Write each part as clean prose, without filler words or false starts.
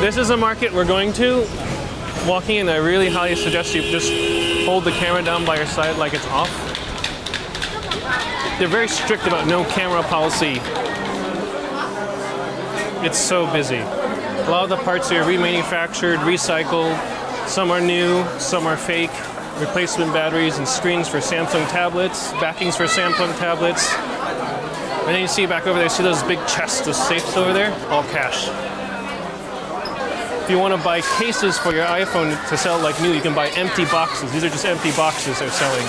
This is a market we're going to. Walking in, I really highly suggest you just hold the camera down by your side like it's off. They're very strict about no camera policy. It's so busy. A lot of the parts are remanufactured, recycled. Some are new, some are fake. Replacement batteries and screens for Samsung tablets, backings for Samsung tablets. And then you see back over there, see those big chests of safes over there? All cash. If you want to buy cases for your iPhone to sell like new, you can buy empty boxes. These are just empty boxes they're selling.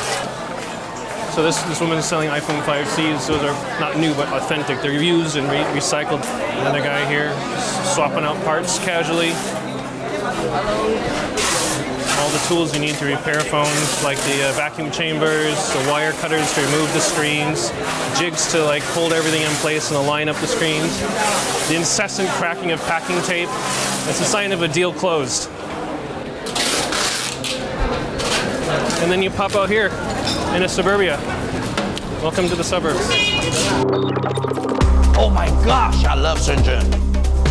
So this woman is selling iPhone 5Cs. Those are not new, but authentic. They're used and recycled. Another guy here swapping out parts casually. All the tools you need to repair phones, like the vacuum chambers, the wire cutters to remove the screens, jigs to like hold everything in place and align up the screens. The incessant cracking of packing tape. It's a sign of a deal closed. And then you pop out here in a suburbia. Welcome to the suburbs. Oh my gosh, I love Shenzhen.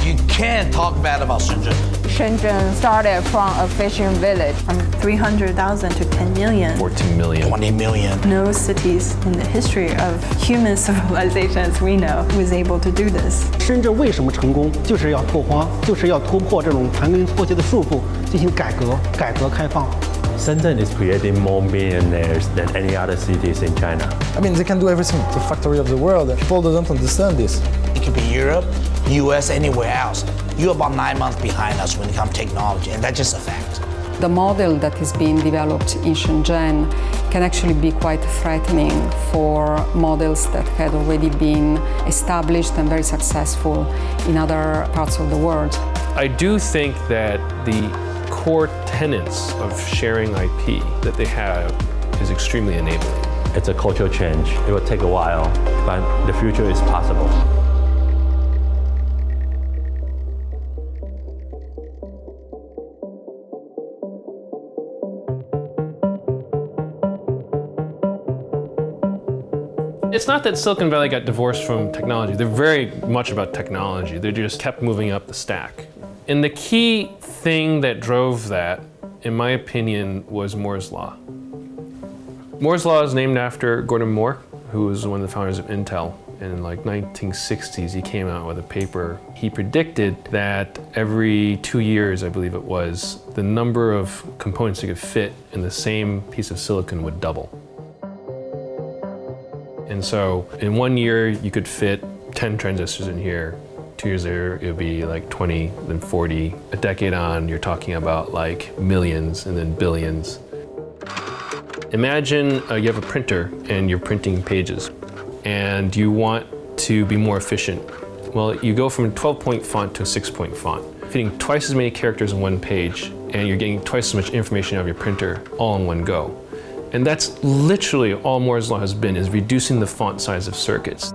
You can't talk bad about Shenzhen. Shenzhen started from a fishing village. From 300,000 to 10 million. 14 million. 20 million. No cities in the history of human civilization as we know was able to do this. 深圳为什么成功？就是要拓荒，就是要突破这种盘根错节的束缚，进行改革开放。 Shenzhen is creating more millionaires than any other cities in China. I mean, they can do everything. The factory of the world. People don't understand this. It could be Europe, US, anywhere else. You're about 9 months behind us when it comes to technology, and that's just a fact. The model that is being developed in Shenzhen can actually be quite threatening for models that had already been established and very successful in other parts of the world. I do think that the core tenets of sharing IP that they have is extremely enabling. It's a cultural change. It will take a while, but the future is possible. It's not that Silicon Valley got divorced from technology. They're very much about technology. They just kept moving up the stack. And the key thing that drove that, in my opinion, was Moore's Law. Moore's Law is named after Gordon Moore, who was one of the founders of Intel. In like 1960s, he came out with a paper. He predicted that every 2 years, I believe it was, the number of components that could fit in the same piece of silicon would double. And so in 1 year, you could fit 10 transistors in here. 2 years later, it would be like 20, then 40. A decade on, you're talking about like millions and then billions. Imagine you have a printer and you're printing pages and you want to be more efficient. Well, you go from a 12-point font to a 6-point font, fitting twice as many characters on one page, and you're getting twice as much information out of your printer all in one go. And that's literally all Moore's Law has been, is reducing the font size of circuits.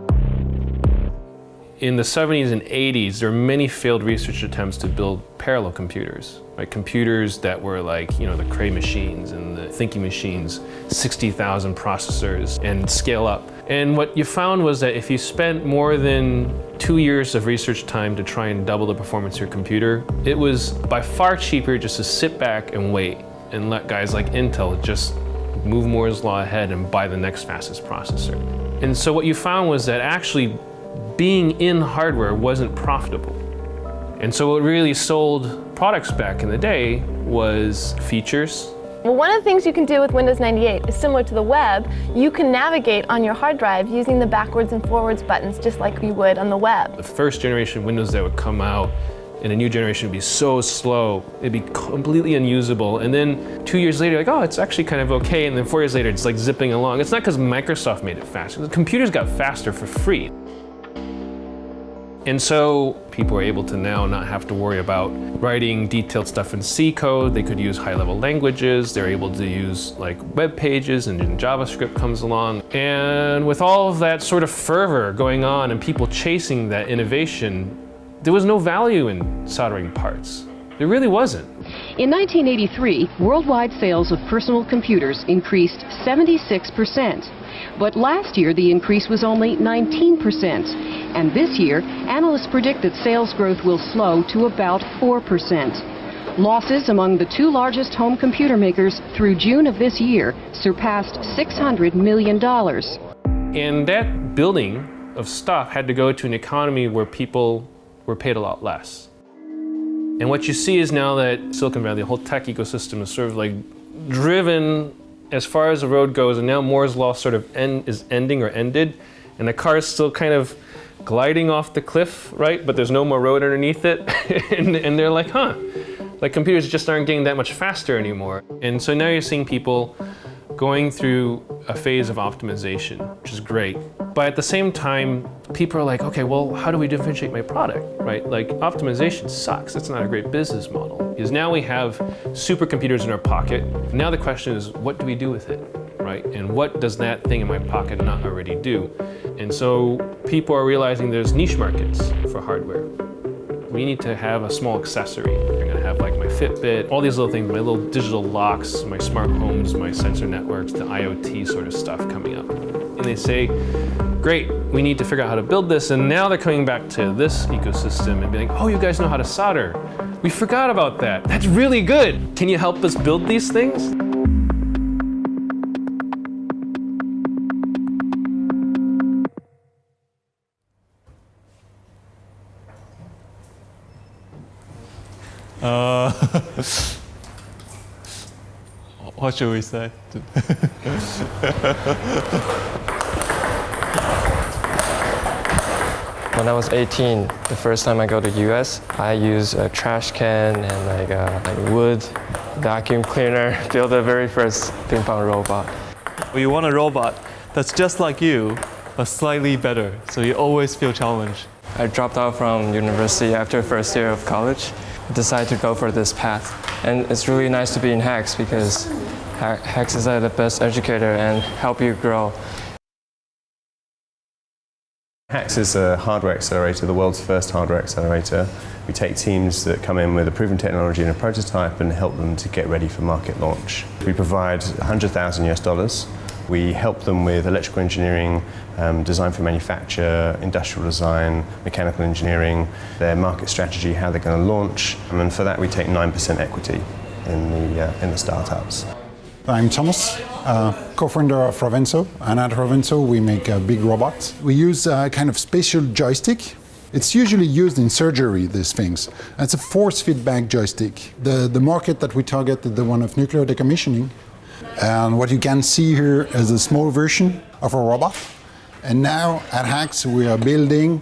In the 70s and 80s, there were many failed research attempts to build parallel computers, right? Computers that were like, the Cray machines and the thinking machines, 60,000 processors, and scale up. And what you found was that if you spent more than 2 years of research time to try and double the performance of your computer, it was by far cheaper just to sit back and wait and let guys like Intel just move Moore's Law ahead and buy the next fastest processor. And so what you found was that actually being in hardware wasn't profitable. And so what really sold products back in the day was features. Well, one of the things you can do with Windows 98 is similar to the web. You can navigate on your hard drive using the backwards and forwards buttons just like you would on the web. The first generation of Windows that would come out and a new generation would be so slow, it'd be completely unusable. And then 2 years later, like, oh, it's actually kind of okay. And then 4 years later, it's like zipping along. It's not because Microsoft made it faster. The computers got faster for free. And so people are able to now not have to worry about writing detailed stuff in C code. They could use high-level languages. They're able to use like web pages, and then JavaScript comes along. And with all of that sort of fervor going on and people chasing that innovation, there was no value in soldering parts. There really wasn't. In 1983, worldwide sales of personal computers increased 76%. But last year, the increase was only 19%. And this year, analysts predict that sales growth will slow to about 4%. Losses among the two largest home computer makers through June of this year surpassed $600 million. And that building of stuff had to go to an economy where people were paid a lot less. And what you see is now that Silicon Valley, the whole tech ecosystem is sort of like driven as far as the road goes, and now Moore's Law sort of is ending or ended, and the car is still kind of gliding off the cliff, right? But there's no more road underneath it. and they're like, like computers just aren't getting that much faster anymore. And so now you're seeing people going through a phase of optimization, which is great. But at the same time, people are like, okay, well, how do we differentiate my product, right? Like optimization sucks. That's not a great business model. Because now we have supercomputers in our pocket. Now the question is, what do we do with it, right? And what does that thing in my pocket not already do? And so people are realizing there's niche markets for hardware. We need to have a small accessory. You're gonna have like my Fitbit, all these little things, my little digital locks, my smart homes, my sensor networks, the IoT sort of stuff coming up. And they say, great, we need to figure out how to build this. And now they're coming back to this ecosystem and being like, oh, you guys know how to solder. We forgot about that. That's really good. Can you help us build these things? What should we say? When I was 18, the first time I go to US, I use a trash can and like wood, vacuum cleaner, build the very first ping pong robot. Well, you want a robot that's just like you, but slightly better, so you always feel challenged. I dropped out from university after first year of college. I decided to go for this path. And it's really nice to be in HAX because HAX is the best educator and help you grow. HAX is a hardware accelerator, the world's first hardware accelerator. We take teams that come in with a proven technology and a prototype and help them to get ready for market launch. We provide $100,000. We help them with electrical engineering, design for manufacture, industrial design, mechanical engineering, their market strategy, how they're going to launch, and for that we take 9% equity in the startups. I'm Thomas, co-founder of Rovenso, and at Rovenso we make big robots. We use a kind of spatial joystick. It's usually used in surgery, these things. It's a force feedback joystick. The market that we target is the one of nuclear decommissioning. And what you can see here is a small version of a robot. And now at HAX we are building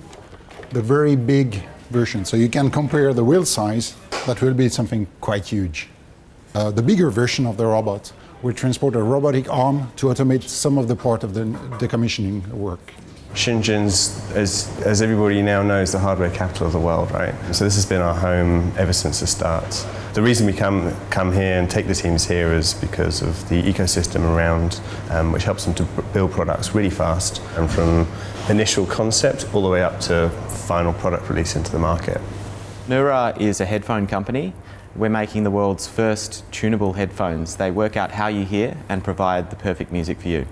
the very big version. So you can compare the wheel size, that will be something quite huge. The bigger version of the robot will transport a robotic arm to automate some of the part of the decommissioning work. Shenzhen's, as everybody now knows, the hardware capital of the world, right? So this has been our home ever since the start. The reason we come here and take the teams here is because of the ecosystem around, which helps them to build products really fast, and from initial concept all the way up to final product release into the market. Neura is a headphone company. We're making the world's first tunable headphones. They work out how you hear and provide the perfect music for you.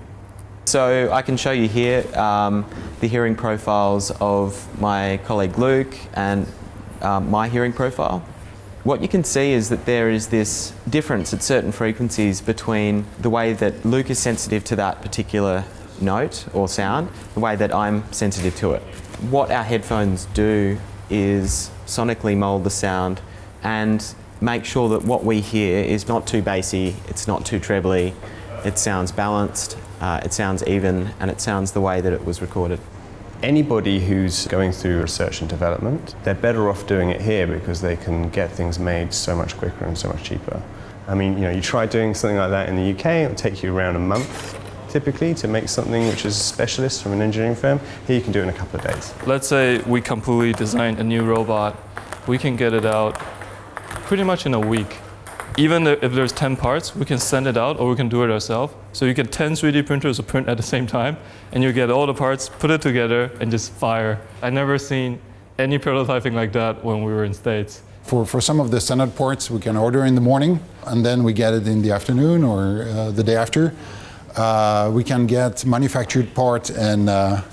So I can show you here the hearing profiles of my colleague Luke and my hearing profile. What you can see is that there is this difference at certain frequencies between the way that Luke is sensitive to that particular note or sound, the way that I'm sensitive to it. What our headphones do is sonically mold the sound and make sure that what we hear is not too bassy, it's not too trebly, it sounds balanced, it sounds even, and it sounds the way that it was recorded. Anybody who's going through research and development, they're better off doing it here because they can get things made so much quicker and so much cheaper. I mean, you try doing something like that in the UK, it'll take you around a month typically to make something which is specialist from an engineering firm. Here you can do it in a couple of days. Let's say we completely design a new robot. We can get it out pretty much in a week. Even if there's 10 parts, we can send it out or we can do it ourselves. So you get 10 3D printers to print at the same time, and you get all the parts, put it together, and just fire. I've never seen any prototyping like that when we were in States. For some of the standard parts, we can order in the morning, and then we get it in the afternoon or the day after. We can get manufactured parts in a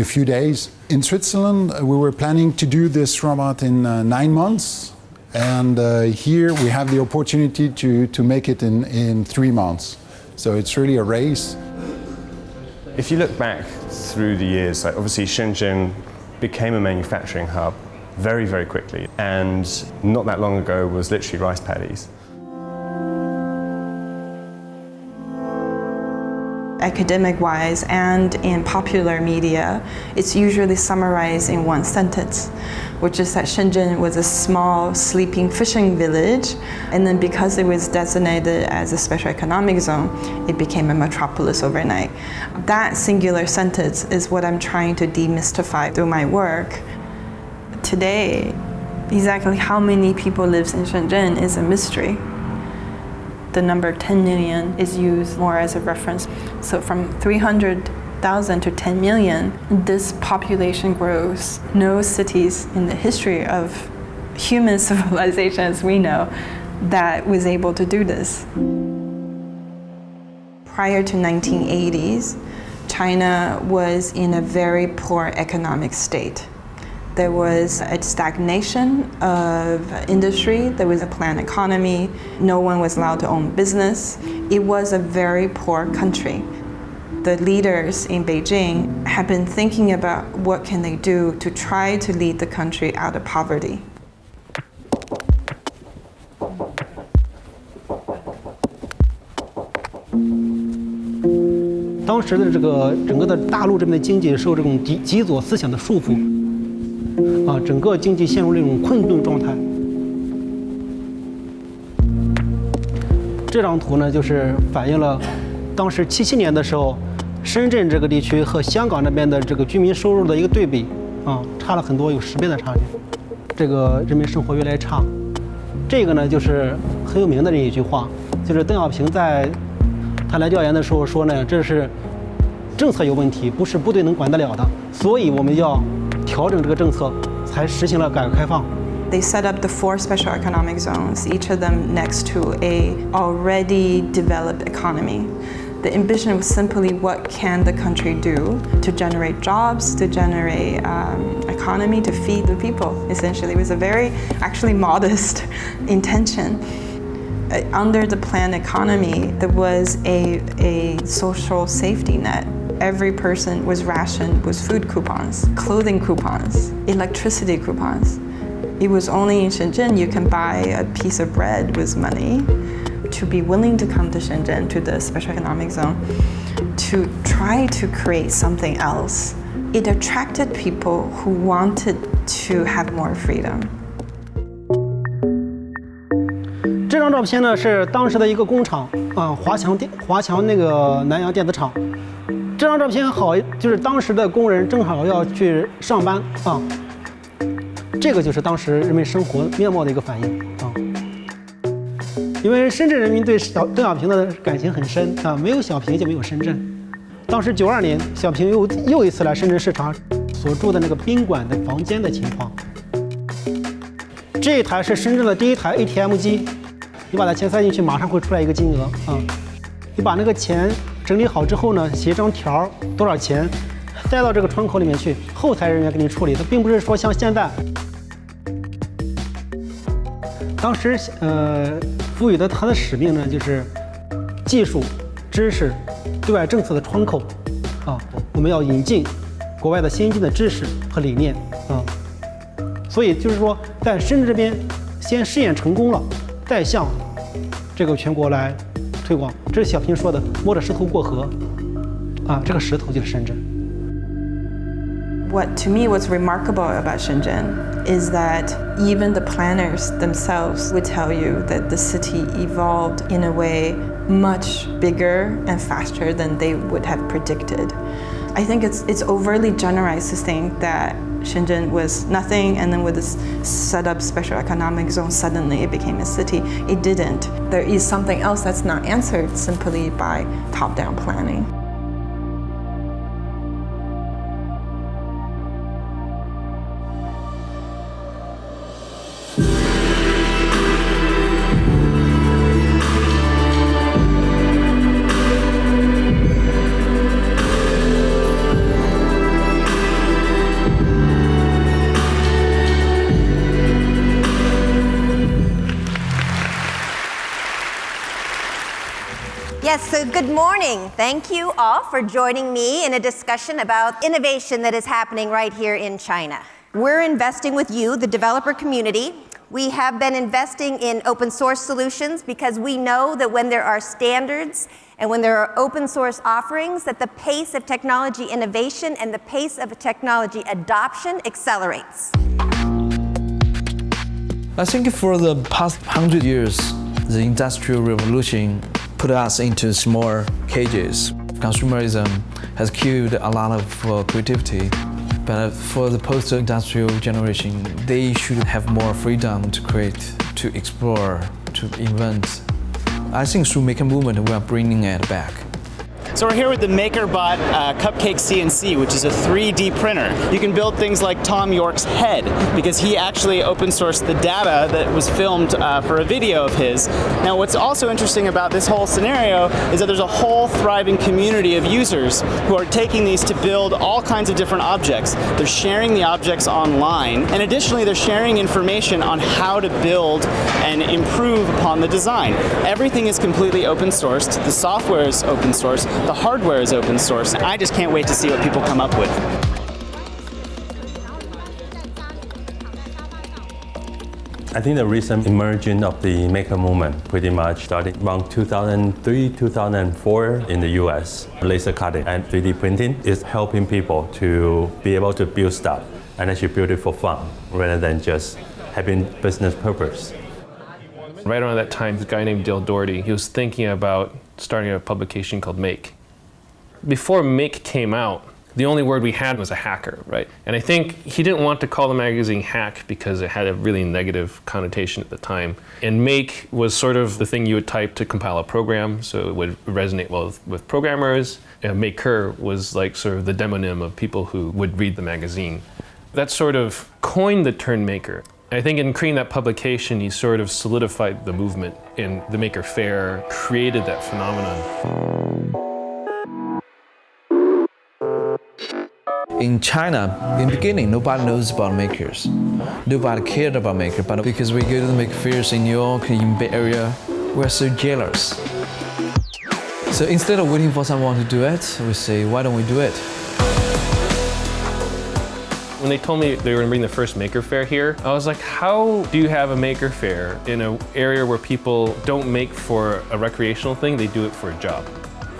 few days. In Switzerland, we were planning to do this robot in 9 months, and here we have the opportunity to make it in 3 months. So it's really a race. If you look back through the years, like obviously Shenzhen became a manufacturing hub very, very quickly, and not that long ago was literally rice paddies. Academic-wise and in popular media, it's usually summarized in one sentence, which is that Shenzhen was a small sleeping fishing village, and then because it was designated as a special economic zone, it became a metropolis overnight. That singular sentence is what I'm trying to demystify through my work. Today, exactly how many people live in Shenzhen is a mystery. The number 10 million is used more as a reference. So from 300,000 to 10 million, this population grows. No cities in the history of human civilization as we know that was able to do this. Prior to 1980s, China was in a very poor economic state. There was a stagnation of industry, there was a planned economy, no one was allowed to own business. It was a very poor country. The leaders in Beijing have been thinking about what can they do to try to lead the country out of poverty. 当时的这个整个的大陆这边的经济受这种极左思想的束缚，整个经济陷入这种困顿状态。这张图呢，就是反映了当时77年的时候，深圳这个地区和香港那边的这个居民收入的一个对比，差了很多，有10倍的差距。这个人民生活越来越差。这个呢，就是很有名的这一句话，就是邓小平在他来调研的时候说呢，这是政策有问题，不是部队能管得了的，所以我们要调整这个政策，才实行了改革开放。They set up the 4 special economic zones, each of them next to a already developed economy. The ambition was simply what can the country do to generate jobs, to generate economy, to feed the people. Essentially, it was a very actually modest intention. Under the planned economy, there was a social safety net. Every person was rationed with food coupons, clothing coupons, electricity coupons. It was only in Shenzhen you can buy a piece of bread with money. To be willing to come to Shenzhen, to the special economic zone, to try to create something else. It attracted people who wanted to have more freedom. 这张照片呢是当时的一个工厂华强那个南洋电子厂。这张照片好，就是当时的工人正好要去上班这个就是当时人民生活面貌的一个反应因为深圳人民对邓小平的感情很深没有小平就没有深圳。当时92年，小平又一次来深圳视察所住的那个宾馆的房间的情况。这一台是深圳的第一台 ATM 机，你把它钱塞进去，马上会出来一个金额你把那个钱整理好之后呢，写一张条多少钱，塞到这个窗口里面去，后台人员给你处理。它并不是说像现在，当时赋予的它的使命呢，就是技术、知识、对外政策的窗口我们要引进国外的先进的知识和理念所以就是说，在深圳这边先试验成功了，再向这个全国来推广。这是小平说的“摸着石头过河”这个石头就是深圳。What to me was remarkable about Shenzhen is that even the planners themselves would tell you that the city evolved in a way much bigger and faster than they would have predicted. I think it's overly generalized to think that Shenzhen was nothing and then with this set up special economic zone suddenly it became a city. It didn't. There is something else that's not answered simply by top-down planning. Yes, so good morning. Thank you all for joining me in a discussion about innovation that is happening right here in China. We're investing with you, the developer community. We have been investing in open source solutions because we know that when there are standards and when there are open source offerings, that the pace of technology innovation and the pace of technology adoption accelerates. I think for the past 100 years, the Industrial Revolution put us into small cages. Consumerism has killed a lot of creativity. But for the post-industrial generation, they should have more freedom to create, to explore, to invent. I think through Maker Movement, we are bringing it back. So we're here with the MakerBot Cupcake CNC, which is a 3D printer. You can build things like Tom York's head, because he actually open sourced the data that was filmed for a video of his. Now what's also interesting about this whole scenario is that there's a whole thriving community of users who are taking these to build all kinds of different objects. They're sharing the objects online, and additionally they're sharing information on how to build and improve upon the design. Everything is completely open sourced, the software is open source, the hardware is open source. I just can't wait to see what people come up with. I think the recent emergence of the maker movement pretty much started around 2003, 2004 in the US. Laser cutting and 3D printing is helping people to be able to build stuff and actually build it for fun rather than just having business purpose. Right around that time, this guy named Dale Doherty, he was thinking about starting a publication called Make. Before Make came out, the only word we had was a hacker, right? And I think he didn't want to call the magazine Hack because it had a really negative connotation at the time. And Make was sort of the thing you would type to compile a program, so it would resonate well with programmers. And Maker was like sort of the demonym of people who would read the magazine. That sort of coined the term maker. I think in creating that publication, he sort of solidified the movement, and the Maker Faire created that phenomenon. In China, in the beginning, nobody knows about makers. Nobody cared about makers, but because we go to the maker fairs in New York, in Bay Area, we're so jealous. So instead of waiting for someone to do it, we say, why don't we do it? When they told me they were going to bring the first Maker Faire here, I was like, how do you have a Maker Faire in an area where people don't make for a recreational thing, they do it for a job,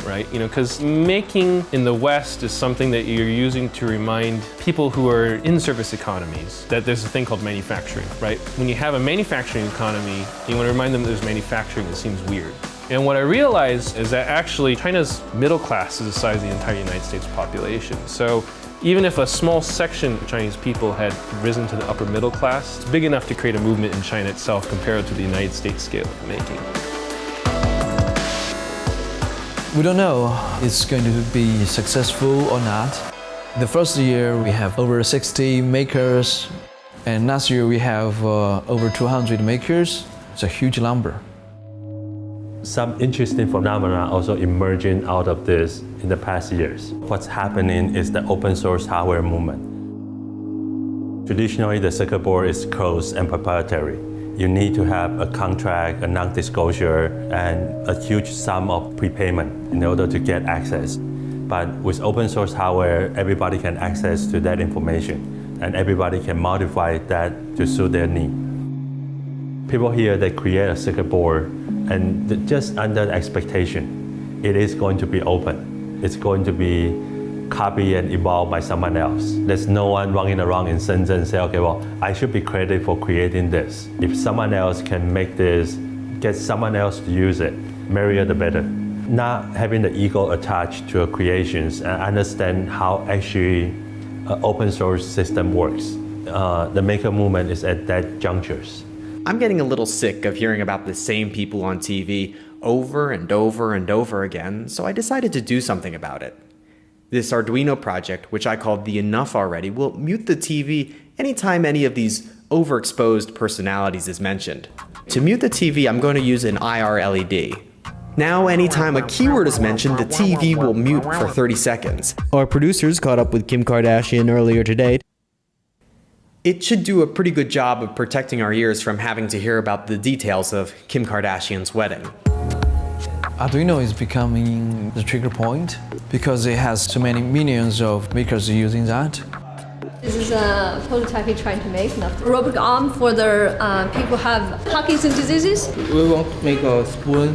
right? You know, because making in the West is something that you're using to remind people who are in service economies that there's a thing called manufacturing, right? When you have a manufacturing economy, you want to remind them that there's manufacturing, it seems weird. And what I realized is that actually China's middle class is the size of the entire United States population. So even if a small section of Chinese people had risen to the upper middle class, it's big enough to create a movement in China itself compared to the United States scale of making. We don't know if it's going to be successful or not. The first year we have over 60 makers, and last year we have over 200 makers. It's a huge number. Some interesting phenomena also emerging out of this in the past years. What's happening is the open source hardware movement. Traditionally, the circuit board is closed and proprietary. You need to have a contract, a non-disclosure, and a huge sum of prepayment in order to get access. But with open source hardware, everybody can access to that information, and everybody can modify that to suit their need. People here, they create a circuit board, and just under the expectation, it is going to be open. It's going to be copied and evolved by someone else. There's no one running around in Shenzhen and say, okay, well, I should be credited for creating this. If someone else can make this, get someone else to use it, merrier the better. Not having the ego attached to your creations and understand how actually an open source system works. The maker movement is at that junctures. I'm getting a little sick of hearing about the same people on TV over and over and over again, so I decided to do something about it. This Arduino project, which I called the Enough Already, will mute the TV anytime any of these overexposed personalities is mentioned. To mute the TV, I'm going to use an IR LED. Now, anytime a keyword is mentioned, the TV will mute for 30 seconds. Our producers caught up with Kim Kardashian earlier today. It should do a pretty good job of protecting our ears from having to hear about the details of Kim Kardashian's wedding. Arduino is becoming the trigger point because it has so many millions of makers using that. This is a prototype we're trying to make, a robotic arm for the people who have Parkinson's diseases. We want to make a spoon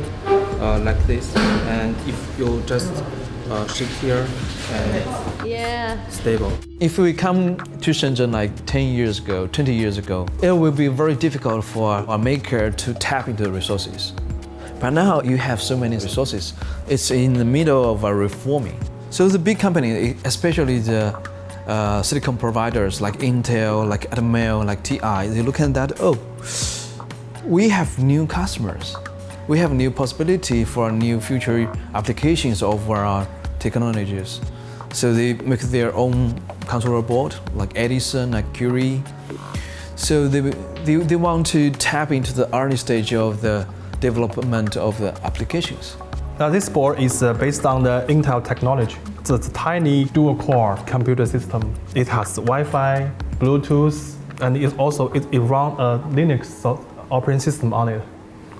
like this, and if you just shake here and stable. If we come to Shenzhen like 10 years ago, 20 years ago, it will be very difficult for a maker to tap into the resources. But now you have so many resources. It's in the middle of a reforming. So the big company, especially the silicon providers like Intel, like Atmel, like TI, they look at that, oh, we have new customers. We have new possibility for new future applications of our technologies. So they make their own controller board, like Edison, like Curie. So they want to tap into the early stage of the development of the applications. Now this board is based on the Intel technology. It's a tiny dual-core computer system. It has Wi-Fi, Bluetooth, and it runs a Linux operating system on it.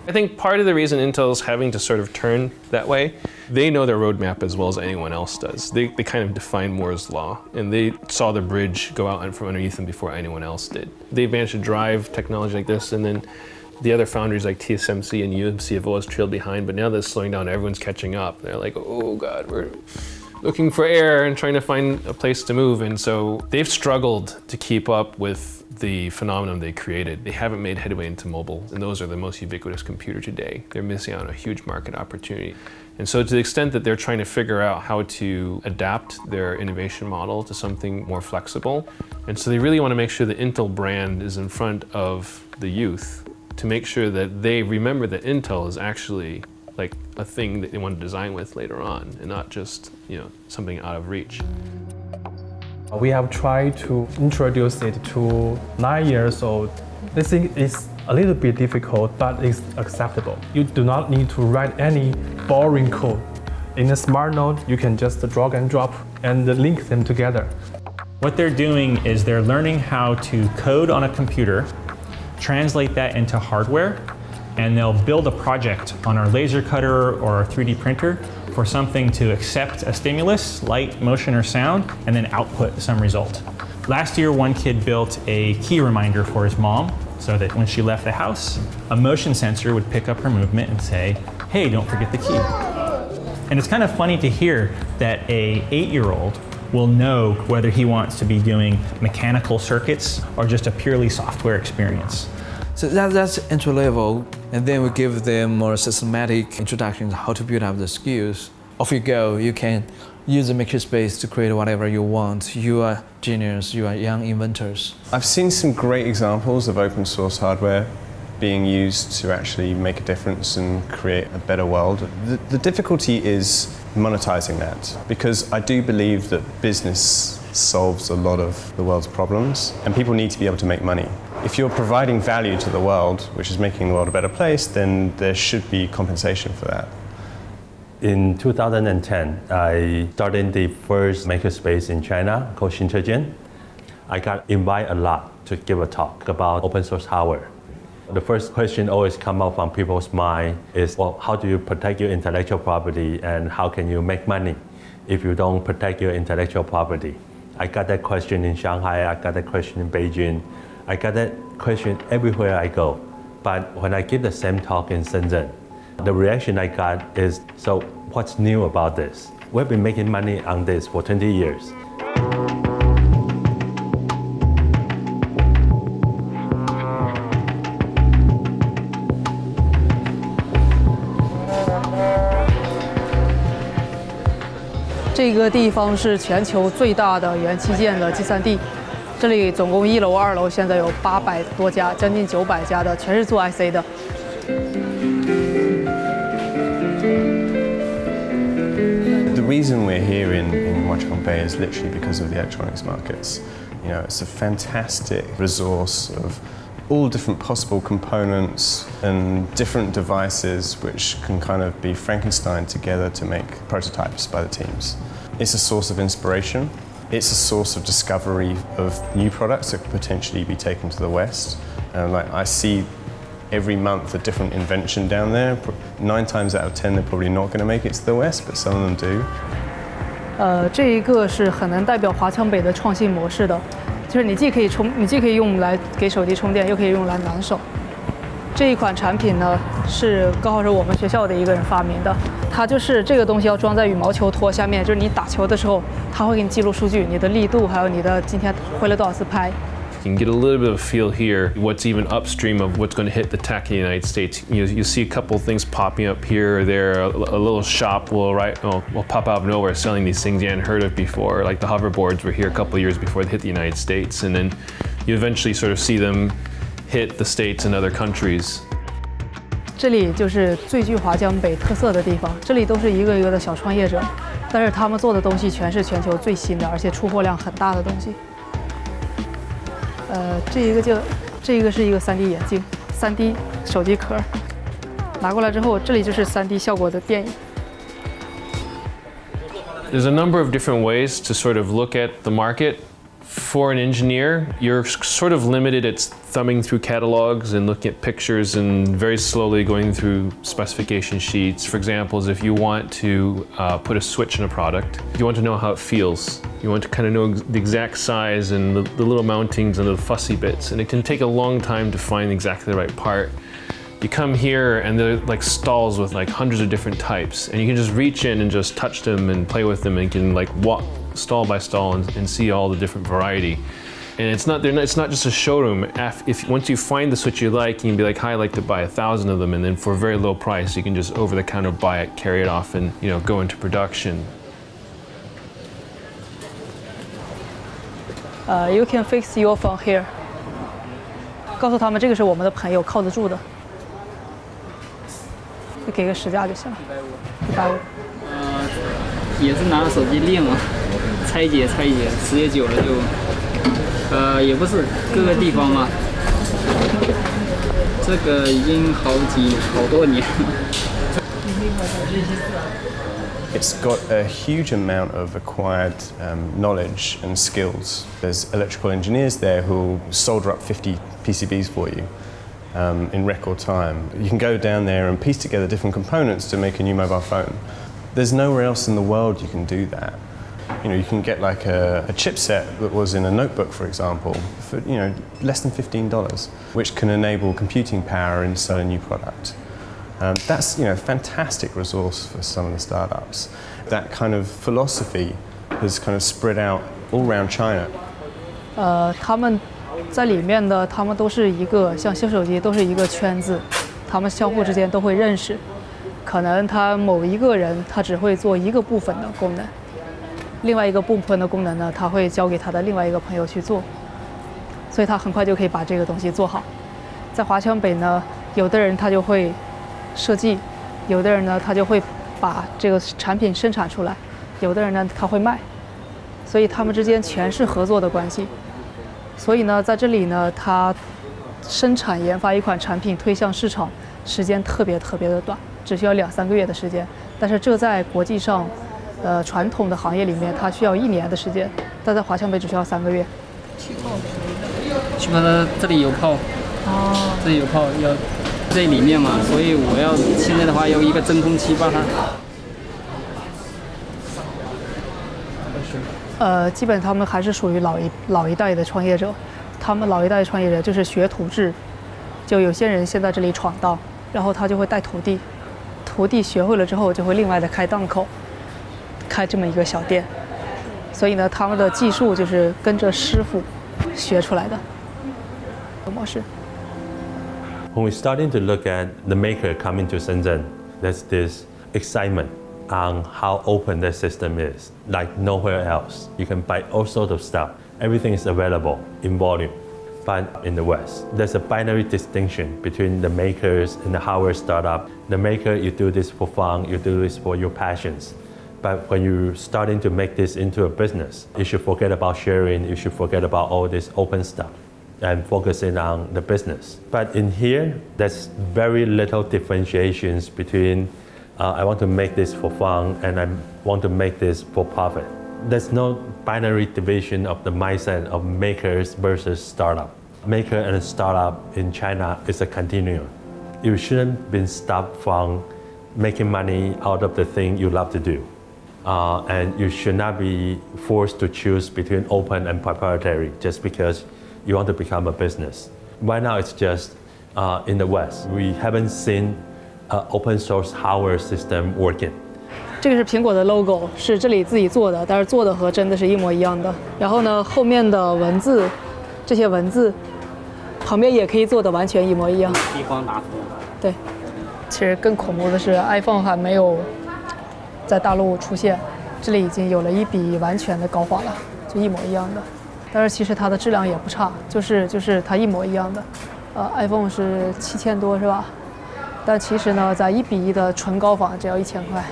I think part of the reason Intel is having to sort of turn that way, they know their roadmap as well as anyone else does. They kind of define Moore's law, and they saw the bridge go out from underneath them before anyone else did. They managed to drive technology like this, and then the other foundries like TSMC and UMC have always trailed behind, but now they're slowing down, everyone's catching up. They're like, oh God, we're looking for air and trying to find a place to move. And so they've struggled to keep up with the phenomenon they created. They haven't made headway into mobile, and those are the most ubiquitous computer today. They're missing out on a huge market opportunity. And so to the extent that they're trying to figure out how to adapt their innovation model to something more flexible, and so they really want to make sure the Intel brand is in front of the youth to make sure that they remember that Intel is actually like a thing that they want to design with later on, and not just, you know, something out of reach. We have tried to introduce it to 9 years old. This thing is a little bit difficult, but it's acceptable. You do not need to write any boring code. In a smart node, you can just drag and drop and link them together. What they're doing is they're learning how to code on a computer, translate that into hardware, and they'll build a project on our laser cutter or our 3D printer for something to accept a stimulus, light, motion, or sound, and then output some result. Last year, one kid built a key reminder for his mom so that when she left the house, a motion sensor would pick up her movement and say, hey, don't forget the key. And it's kind of funny to hear that an 8-year-old will know whether he wants to be doing mechanical circuits or just a purely software experience. So that's entry level, and then we give them more systematic introductions how to build up the skills. Off you go, you can use the makerspace to create whatever you want. You are genius, you are young inventors. I've seen some great examples of open source hardware being used to actually make a difference and create a better world. The difficulty is monetizing that, because I do believe that business solves a lot of the world's problems, and people need to be able to make money. If you're providing value to the world, which is making the world a better place, then there should be compensation for that. In 2010, I started the first makerspace in China called Shenzhen. I got invited a lot to give a talk about open source hardware. The first question always come up from people's mind is, well, how do you protect your intellectual property, and how can you make money if you don't protect your intellectual property? I got that question in Shanghai, I got that question in Beijing, I got that question everywhere I go. But when I give the same talk in Shenzhen, the reaction I got is, so what's new about this? We've been making money on this for 20 years.这个地方是全球最大的元器件的集散地，这里总共1楼、2楼现在有800多家，将近900家的，全是做 IC 的。The reason we're here in Huaqiang Bay is literally because of the electronics markets. You know, it's a fantastic resource of all different possible components and different devices which can kind of be Frankenstein together to make prototypes by the teams. It's a source of inspiration. It's a source of discovery of new products that could potentially be taken to the West. And I see every month a different invention down there. 9 times out of 10 they're probably not going to make it to the West, but some of them do. 这一个是很能代表华强北的创新模式的，就是你既可以用来给手机充电，又可以用来暖手。这一款产品呢，是刚好是我们学校的一个人发明的。它就是这个东西要装在羽毛球托下面，就是你打球的时候，它会给你记录数据，你的力度，还有你的今天挥了多少次拍。You can get a little bit of a feel here what's even upstream of what's going to hit the tech in the United States. You see a couple things popping up here or there. A little shop will pop out of nowhere selling these things you hadn't heard of before. Like the hoverboards were here a couple of years before they hit the United States, and then you eventually sort of see them hit the States and other countries. 这里就是最具华强北特色的地方，这里都是一个一个的小创业者，但是他们做的东西全是全球最新的，而且出货量很大的东西。这个是一个3D 眼镜，3D 手机壳，拿过来之后，这里就是 3D 效果的电影。There's a number of different ways to sort of look at the market. For an engineer, you're sort of limited at thumbing through catalogs and looking at pictures and very slowly going through specification sheets. For example, if you want to put a switch in a product, you want to know how it feels. You want to kind of know the exact size and the little mountings and the fussy bits. And it can take a long time to find exactly the right part. You come here and they're like stalls with like hundreds of different types, and you can just reach in and just touch them and play with them, and you can like walk stall by stall and see all the different variety. And it's not just a showroom. Once you find the switch you like, you can be like, hi, I'd like to buy 1,000 of them, and then for a very low price, you can just over the counter buy it, carry it off, and go into production. You can fix your phone here. 告诉他们这个是我们的朋友靠得住的，就给个实价就行了。150。也是拿手机练嘛，拆解，时间久了就，也不是各个地方嘛。这个已经好多年了。It's got a huge amount of acquired knowledge and skills. There's electrical engineers there who'll solder up 50 PCBs for you in record time. You can go down there and piece together different components to make a new mobile phone. There's nowhere else in the world you can do that. You can get like a chipset that was in a notebook, for example, for less than $15, which can enable computing power inside a new product. That's a fantastic resource for some of the startups. That kind of philosophy has kind of spread out all around China. 他们在里面的，他们都是一个像修手机都是一个圈子，他们相互之间都会认识。可能他某一个人他只会做一个部分的功能，另外一个部分的功能呢，他会交给他的另外一个朋友去做，所以他很快就可以把这个东西做好。在华强北呢，有的人他就会设计，有的人呢他就会把这个产品生产出来，有的人呢他会卖，所以他们之间全是合作的关系。所以呢，在这里呢，他生产研发一款产品推向市场时间特别的短。只需要2-3个月的时间，但是这在国际上，传统的行业里面，它需要1年的时间，但在华强北只需要3个月。气泡的这里有泡，这里有泡，要这里面嘛，所以我要现在的话要一个真空期把它。基本他们还是属于老一代的创业者，他们老一代的创业者就是学徒制，就有些人先在这里闯荡，然后他就会带徒弟。徒弟学会了之后，就会另外的开档口，开这么一个小店。所以呢，他们的技术就是跟着师傅学出来的模式。When we're starting to look at the maker coming to Shenzhen, there's this excitement on how open the system is, like nowhere else. You can buy all sorts of stuff. Everything is available in volume. But in the West, there's a binary distinction between the makers and the hardware startup. The maker, you do this for fun, you do this for your passions. But when you're starting to make this into a business, you should forget about sharing, you should forget about all this open stuff and focusing on the business. But in here, there's very little differentiations between I want to make this for fun and I want to make this for profit. There's no binary division of the mindset of makers versus startup. Maker and startup in China is a continuum. You shouldn't be stopped from making money out of the thing you love to do. And you should not be forced to choose between open and proprietary just because you want to become a business. Right now it's just in the West. We haven't seen an open source hardware system working. 这个是苹果的 logo， 是这里自己做的，但是做的和真的是一模一样的。然后呢，后面的文字，这些文字旁边也可以做的完全一模一样。地方拿出对，其实更恐怖的是 iPhone 还没有在大陆出现，这里已经有了一笔完全的高仿了，就一模一样的。但是其实它的质量也不差，就是它一模一样的。iPhone 是7000多是吧？但其实呢，在1:1的纯高仿只要1000块。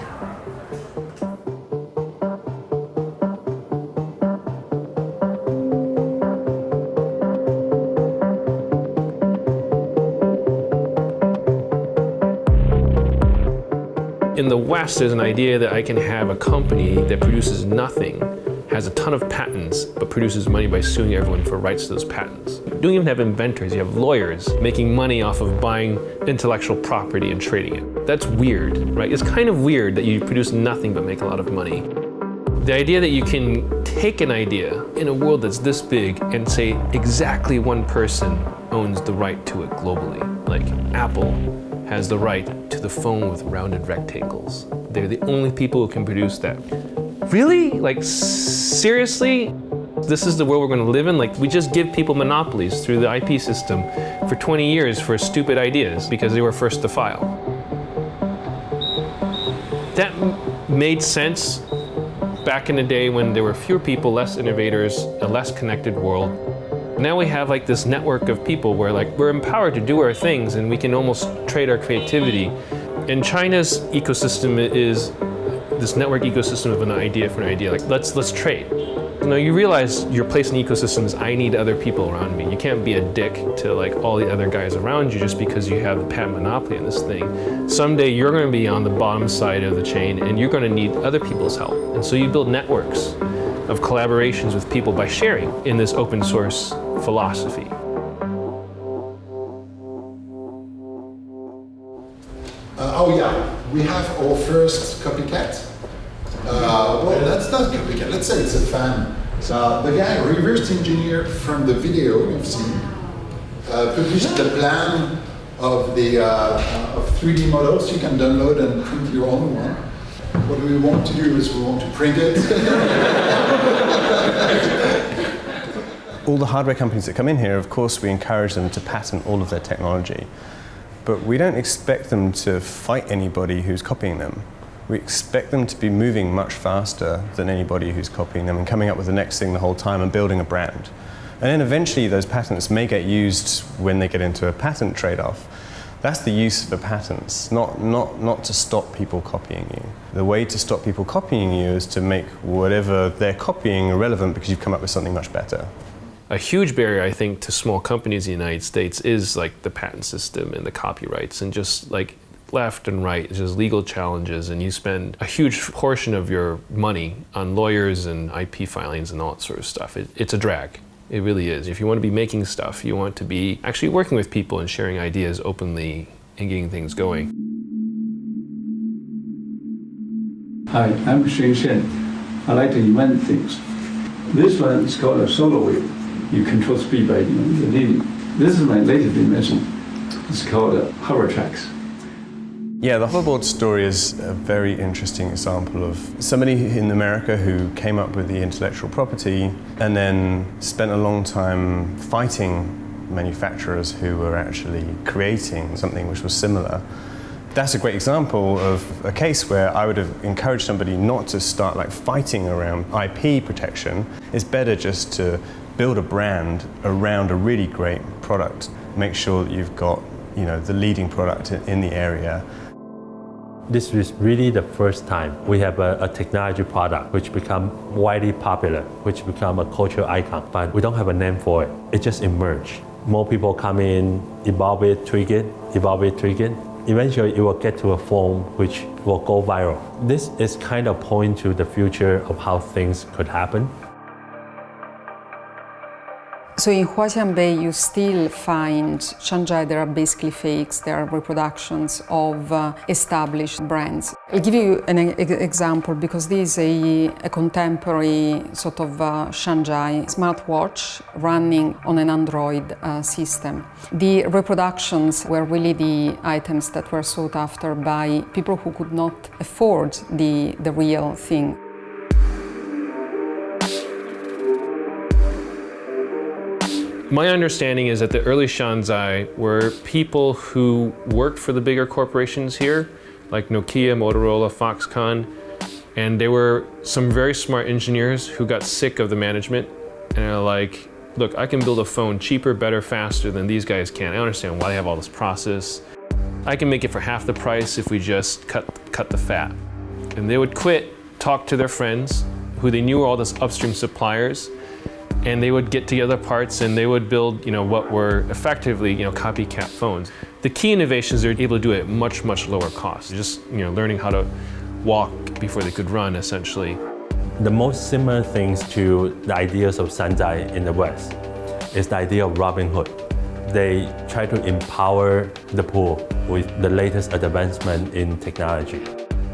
In the West, there's an idea that I can have a company that produces nothing, has a ton of patents, but produces money by suing everyone for rights to those patents. You don't even have inventors, you have lawyers making money off of buying intellectual property and trading it. That's weird, right? It's kind of weird that you produce nothing but make a lot of money. The idea that you can take an idea in a world that's this big and say exactly one person owns the right to it globally, like Apple has the right to the phone with rounded rectangles. They're the only people who can produce that. Really? Like, seriously? This is the world we're going to live in? Like, we just give people monopolies through the IP system for 20 years for stupid ideas because they were first to file. That made sense back in the day when there were fewer people, less innovators, a less connected world. Now we have like this network of people where like we're empowered to do our things and we can almost trade our creativity. And China's ecosystem is this network ecosystem of an idea for an idea. Like let's trade. You know, you realize your place in the ecosystem is I need other people around me. You can't be a dick to like all the other guys around you just because you have the patent monopoly on this thing. Someday you're going to be on the bottom side of the chain and you're going to need other people's help. And so you build networks of collaborations with people by sharing in this open source philosophy. Oh yeah, we have our first copycat. Well, that's not copycat. Let's say it's a fan. The guy reverse engineered from the video you've seen, published the plan of the of 3D models. You can download and print your own one. What we want to do is we want to print it. All the hardware companies that come in here, of course, we encourage them to patent all of their technology. But we don't expect them to fight anybody who's copying them. We expect them to be moving much faster than anybody who's copying them and coming up with the next thing the whole time and building a brand. And then eventually those patents may get used when they get into a patent trade-off. That's the use for patents, not to stop people copying you. The way to stop people copying you is to make whatever they're copying irrelevant because you've come up with something much better. A huge barrier, I think, to small companies in the United States is like the patent system and the copyrights and just like left and right, it's just legal challenges, and you spend a huge portion of your money on lawyers and IP filings and all that sort of stuff. It's a drag. It really is. If you want to be making stuff, you want to be actually working with people and sharing ideas openly and getting things going. Hi, I'm Shenzhen. I like to invent things. This one is called a solo wheel. You control speed by the leading. This is my latest invention. It's called hover tracks. Yeah, the hoverboard story is a very interesting example of somebody in America who came up with the intellectual property and then spent a long time fighting manufacturers who were actually creating something which was similar. That's a great example of a case where I would have encouraged somebody not to start like fighting around IP protection. It's better just to build a brand around a really great product. Make sure that you've got, you know, the leading product in the area. This is really the first time we have a technology product which become widely popular, which become a cultural icon, but we don't have a name for it. It just emerged. More people come in, evolve it, tweak it, evolve it, tweak it. Eventually it will get to a form which will go viral. This is kind of pointing to the future of how things could happen. So in Huaxianbei, you still find Shanghai, there are basically fakes, there are reproductions of established brands. I'll give you an example because this is a contemporary sort of Shanghai smartwatch running on an Android system. The reproductions were really the items that were sought after by people who could not afford the real thing. My understanding is that the early Shanzai were people who worked for the bigger corporations here, like Nokia, Motorola, Foxconn, and they were some very smart engineers who got sick of the management and are like, look, I can build a phone cheaper, better, faster than these guys can. I understand why they have all this process. I can make it for half the price if we just cut the fat. And they would quit, talk to their friends who they knew were all these upstream suppliers, and they would get together parts and they would build, what were effectively, copycat phones. The key innovations, they're able to do it at much, much lower cost. Just, learning how to walk before they could run, essentially. The most similar things to the ideas of Shanzai in the West is the idea of Robin Hood. They try to empower the poor with the latest advancement in technology.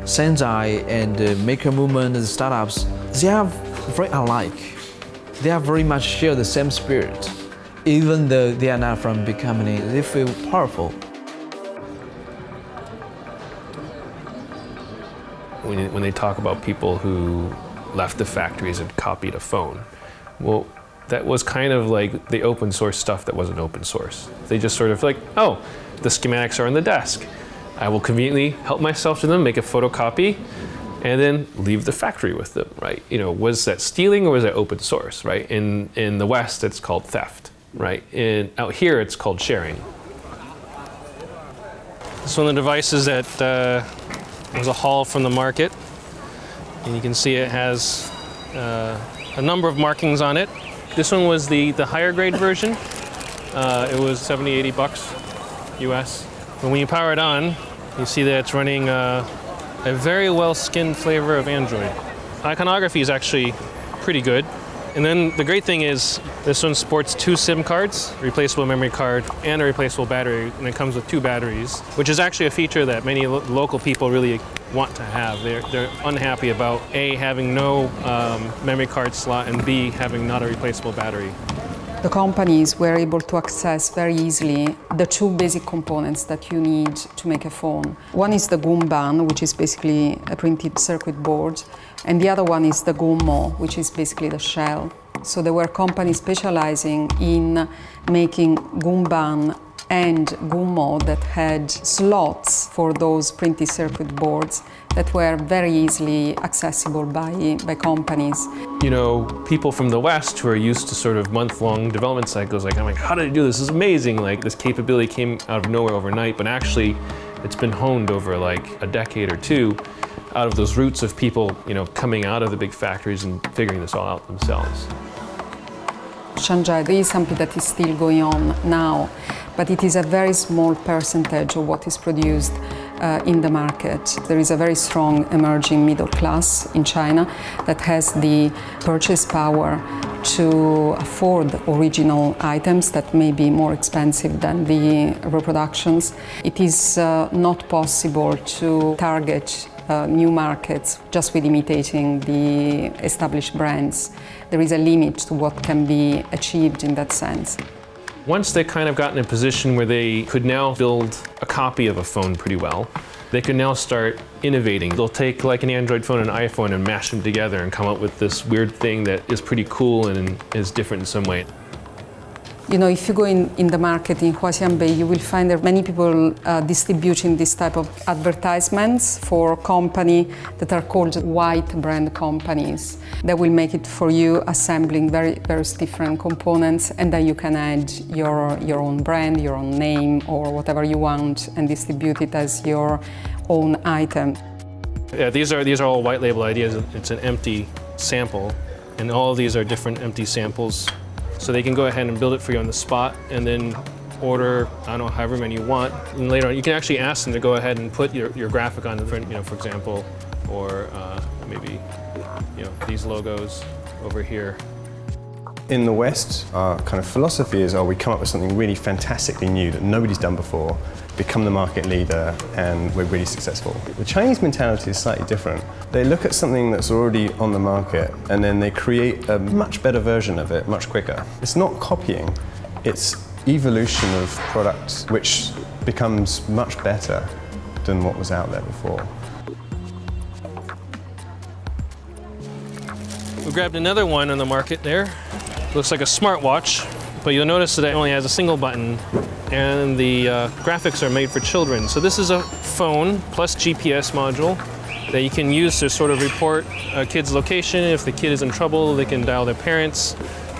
Shanzai and the maker movement and the startups, they are very alike. They are very much share the same spirit. Even though they are not from big company, they feel powerful. When they talk about people who left the factories and copied a phone, well, that was kind of like the open source stuff that wasn't open source. They just sort of like, oh, the schematics are on the desk. I will conveniently help myself to them, make a photocopy, and then leave the factory with them, right? Was that stealing or was that open source, right? In the West, it's called theft, right? Out here, it's called sharing. This is one of the devices that was a haul from the market. And you can see it has a number of markings on it. This one was the higher grade version. It was 70, 80 bucks US. But when you power it on, you see that it's running a very well-skinned flavor of Android. Iconography is actually pretty good. And then the great thing is this one sports 2 SIM cards, replaceable memory card, and a replaceable battery, and it comes with 2 batteries, which is actually a feature that many local people really want to have. They're unhappy about A, having no memory card slot, and B, having not a replaceable battery. The companies were able to access very easily the 2 basic components that you need to make a phone. One is the Gumban, which is basically a printed circuit board, and the other one is the Gummo, which is basically the shell. So there were companies specializing in making Gumban and Gummo that had slots for those printed circuit boards that were very easily accessible by companies. People from the West who are used to sort of month-long development cycles, I'm like, how did I do this? This is amazing. Like, this capability came out of nowhere overnight, but actually it's been honed over like a decade or 2 out of those roots of people, coming out of the big factories and figuring this all out themselves. Shanghai, there is something that is still going on now, but it is a very small percentage of what is produced in the market. There is a very strong emerging middle class in China that has the purchase power to afford original items that may be more expensive than the reproductions. It is not possible to target new markets just with imitating the established brands. There is a limit to what can be achieved in that sense. Once they kind of got in a position where they could now build a copy of a phone pretty well, they can now start innovating. They'll take like an Android phone and an iPhone and mash them together and come up with this weird thing that is pretty cool and is different in some way. If you go in the market in Huaxianbei, you will find that many people distributing this type of advertisements for companies that are called white brand companies. They will make it for you, assembling various different components, and then you can add your own brand, your own name, or whatever you want, and distribute it as your own item. Yeah, these are all white label ideas. It's an empty sample, and all of these are different empty samples. So they can go ahead and build it for you on the spot and then order, I don't know, however many you want. And later on, you can actually ask them to go ahead and put your graphic on the front, for example, or maybe, these logos over here. In the West, our kind of philosophy is, we come up with something really fantastically new that nobody's done before, become the market leader, and we're really successful. The Chinese mentality is slightly different. They look at something that's already on the market and then they create a much better version of it much quicker. It's not copying, it's evolution of product which becomes much better than what was out there before. We grabbed another one on the market there. Looks like a smartwatch, but you'll notice that it only has a single button and the graphics are made for children. So this is a phone plus GPS module that you can use to sort of report a kid's location. If the kid is in trouble, they can dial their parents.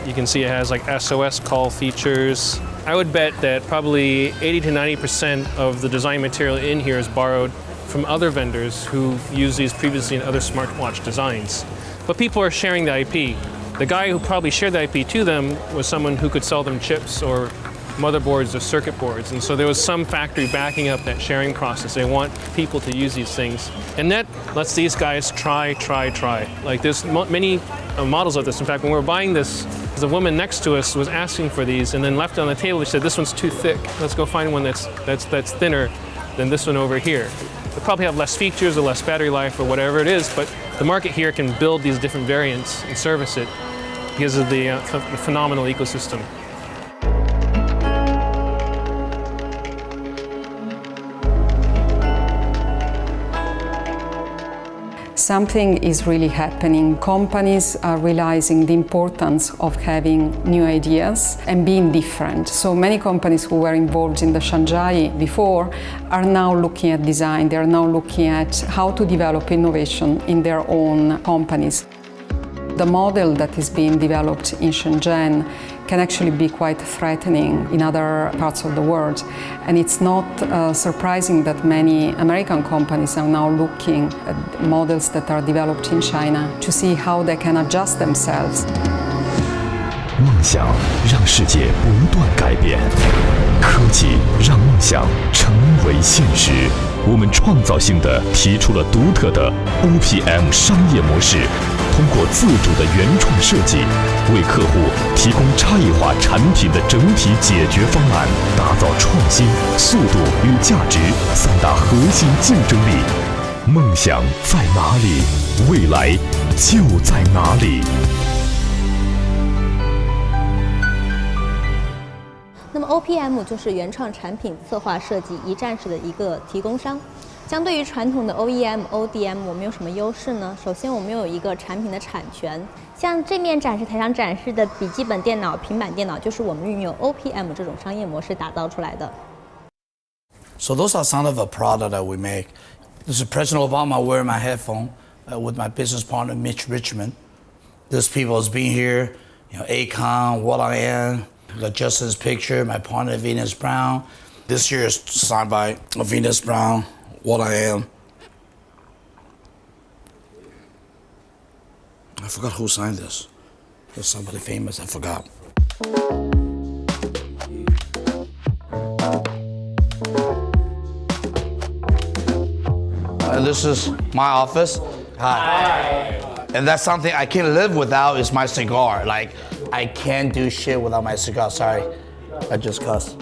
You can see it has like SOS call features. I would bet that probably 80 to 90% of the design material in here is borrowed from other vendors who've used these previously in other smartwatch designs. But people are sharing the IP. The guy who probably shared the IP to them was someone who could sell them chips or motherboards or circuit boards. And so there was some factory backing up that sharing process. They want people to use these things. And that lets these guys try. Like there's many models of this. In fact, when we were buying this, the woman next to us was asking for these and then left it on the table. She said, this one's too thick. Let's go find one that's thinner than this one over here. They probably have less features or less battery life or whatever it is, but the market here can build these different variants and service it because of the phenomenal ecosystem. Something is really happening. Companies are realizing the importance of having new ideas and being different. So many companies who were involved in the Shanghai before are now looking at design. They are now looking at how to develop innovation in their own companies. The model that is being developed in Shenzhen can actually be quite threatening in other parts of the world. And it's not surprising that many American companies are now looking at models that are developed in China to see how they can adjust themselves. 梦想让世界不断改变，科技让梦想成为现实。我们创造性地提出了独特的 OPM 商业模式，通过自主的原创设计，为客户提供差异化产品的整体解决方案，打造创新、速度与价值三大核心竞争力。梦想在哪里？未来就在哪里。那么 OPM 就是原创产品策划设计一站式的一个提供商。相对于传统的 OEM、ODM， 我们有什么优势呢？首先，我们有一个产品的产权，像这面展示台上展示的笔记本电脑、平板电脑，就是我们运用 OPM 这种商业模式打造出来的。So those are some of the products that we make. This is President Obama wearing my headphone with my business partner Mitch Richmond. These people has been here, Akon, What I Am. The Justice picture, my partner Venus Brown. This year is signed by Venus Brown, What I Am. I forgot who signed this. There's somebody famous, I forgot. This is my office. Hi. And that's something I can't live without is my cigar. Like, I can't do shit without my cigar. Sorry, I just cussed.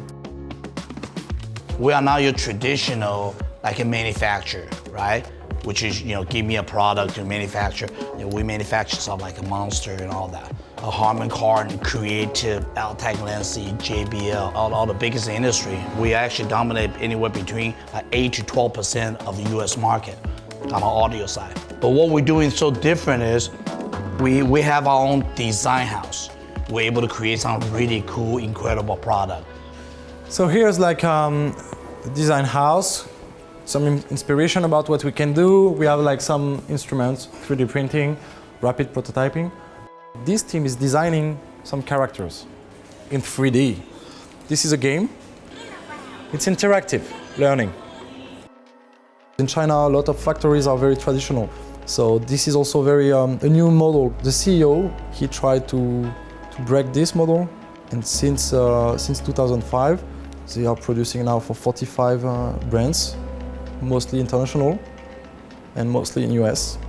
We are not your traditional, like a manufacturer, right? Which is, give me a product to manufacture. We manufacture stuff like a Monster and all that. A Harman Kardon, Creative, Altec Lancy, JBL, all the biggest industry. We actually dominate anywhere between 8 to 12% of the US market on the audio side. But what we're doing so different is we have our own design house. We're able to create some really cool, incredible product. So here's like a design house, some inspiration about what we can do. We have like some instruments, 3D printing, rapid prototyping. This team is designing some characters in 3D. This is a game. It's interactive learning. In China, a lot of factories are very traditional. So this is also very a new model. The CEO, he tried to break this model, and since 2005, they are producing now for 45 brands, mostly international and mostly in US.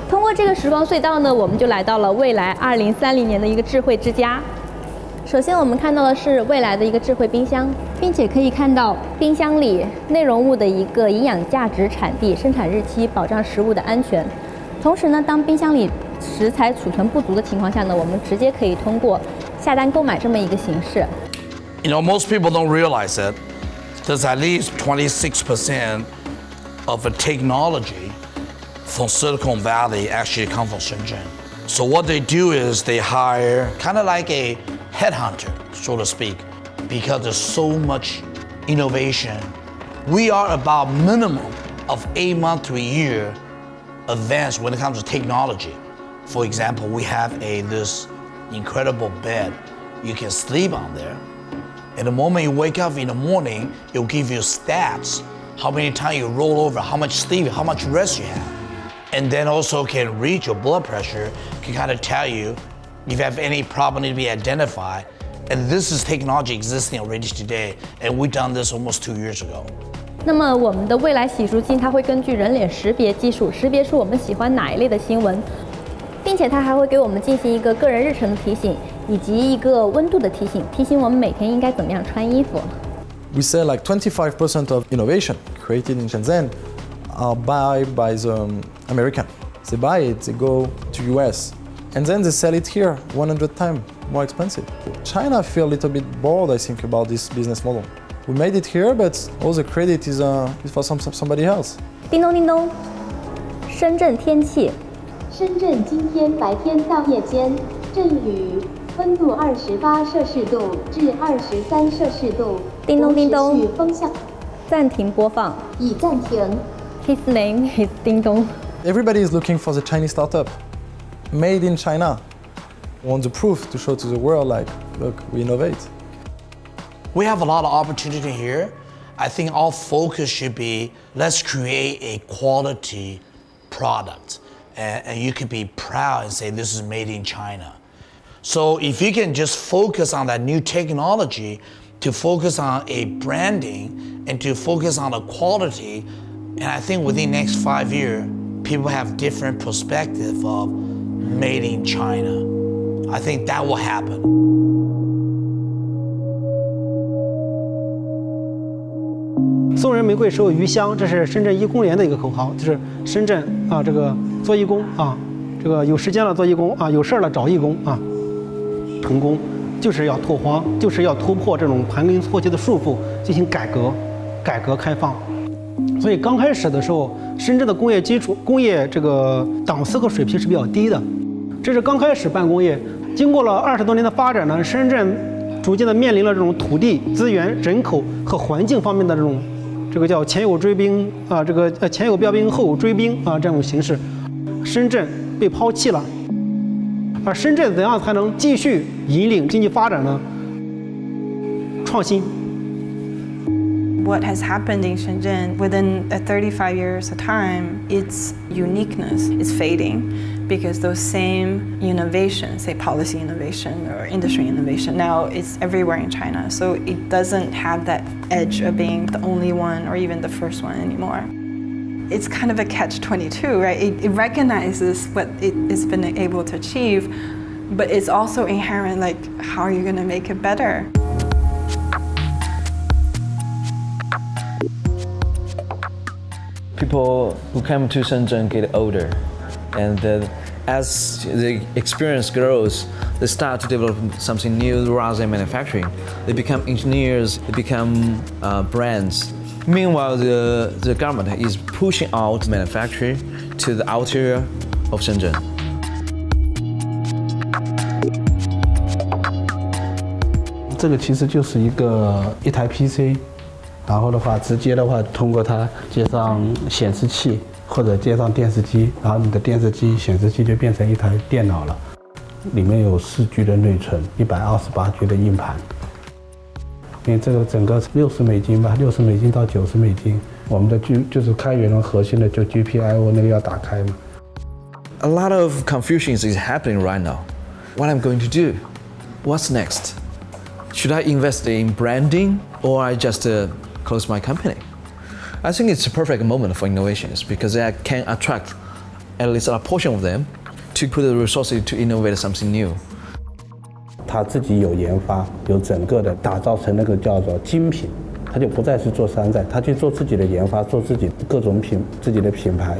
通过这个时光隧道呢，我们就来到了未来2030年的一个智慧之家。首先，我们看到的是未来的一个智慧冰箱，并且可以看到冰箱里内容物的一个营养价值、产地、生产日期，保障食物的安全。同时呢，当冰箱里食材储存不足的情况下呢，我们直接可以通过下单购买这么一个形式。You know, most people don't realize it. There's at least 26% of the technology from Silicon Valley actually come from Shenzhen. So what they do is they hire kind of like a headhunter, so to speak, because there's so much innovation. We are about minimum of 8 months to a year advanced when it comes to technology. For example, we have this incredible bed. You can sleep on there. And the moment you wake up in the morning, it'll give you stats, how many times you roll over, how much sleep, how much rest you have. And then also can read your blood pressure, can kind of tell you if you have any problem to be identified. And this is technology existing already today, and we've done this almost 2 years ago. 那么我们的未来洗漱机，它会根据人脸识别技术，识别出我们喜欢哪一类的新闻，并且它还会给我们进行一个个人日程的提醒，以及一个温度的提醒，提醒我们每天应该怎么样穿衣服。We say like 25% of innovation created in Shenzhen are by the American. They buy it, they go to US, and then they sell it here 100 times more expensive. China feel a little bit bored, I think, about this business model. We made it here, but all the credit is for somebody else. 叮咚叮咚，深圳天气。深圳今天白天到夜间阵雨，温度28摄氏度至23摄氏度。叮咚叮咚，持续风向。暂停播放。已暂停。His name is 叮咚。Everybody is looking for the Chinese startup, made in China. Want the proof to show to the world, like, look, we innovate. We have a lot of opportunity here. I think our focus should be, let's create a quality product. And you could be proud and say this is made in China. So if you can just focus on that new technology, to focus on a branding and to focus on the quality, and I think within the next 5 years, people have different perspective of made in China. I think that will happen. 送人玫瑰，手有余香，这是深圳义工联的一个口号，就是深圳啊，这个做义工啊，这个有时间了做义工啊，有事儿了找义工啊。成功就是要拓荒，就是要突破这种盘根错节的束缚，进行改革开放。所以刚开始的时候，深圳的工业这个档次和水平是比较低的，这是刚开始办工业。经过了20多年的发展呢，深圳逐渐的面临了这种土地、资源、人口和环境方面的这个叫前有追兵啊，这个前有标兵后有追兵啊这种形式，深圳被抛弃了。而深圳怎样才能继续引领经济发展呢？创新。What has happened in Shenzhen within 35 years of time, its uniqueness is fading because those same innovations, say policy innovation or industry innovation, now it's everywhere in China. So it doesn't have that edge of being the only one or even the first one anymore. It's kind of a catch-22, right? It recognizes what it's been able to achieve, but it's also inherent, like, how are you going to make it better? People who come to Shenzhen get older, and as the experience grows, they start to develop something new rather than manufacturing. They become engineers, they become brands. Meanwhile, the government is pushing out manufacturing to the outer of Shenzhen. 这个其实就是一台 PC， 然后的话直接的话通过它接上显示器或者接上电视机，然后你的电视机、显示器就变成一台电脑了，里面有4G 的内存，128G 的硬盘。因为这个整个60美金吧，60美金到90美金，我们的就是开源的核心的就 GPIO 那个要打开嘛。A lot of confusion is happening right now. What I'm going to do? What's next? Should I invest in branding or I just close my company? I think it's a perfect moment for innovations because I can attract at least a portion of them, to put the resources to innovate something new. 他自己有研发，有整个的打造成那个叫做精品，他就不再是做山寨，他去做自己的研发，做自己各种自己的品牌。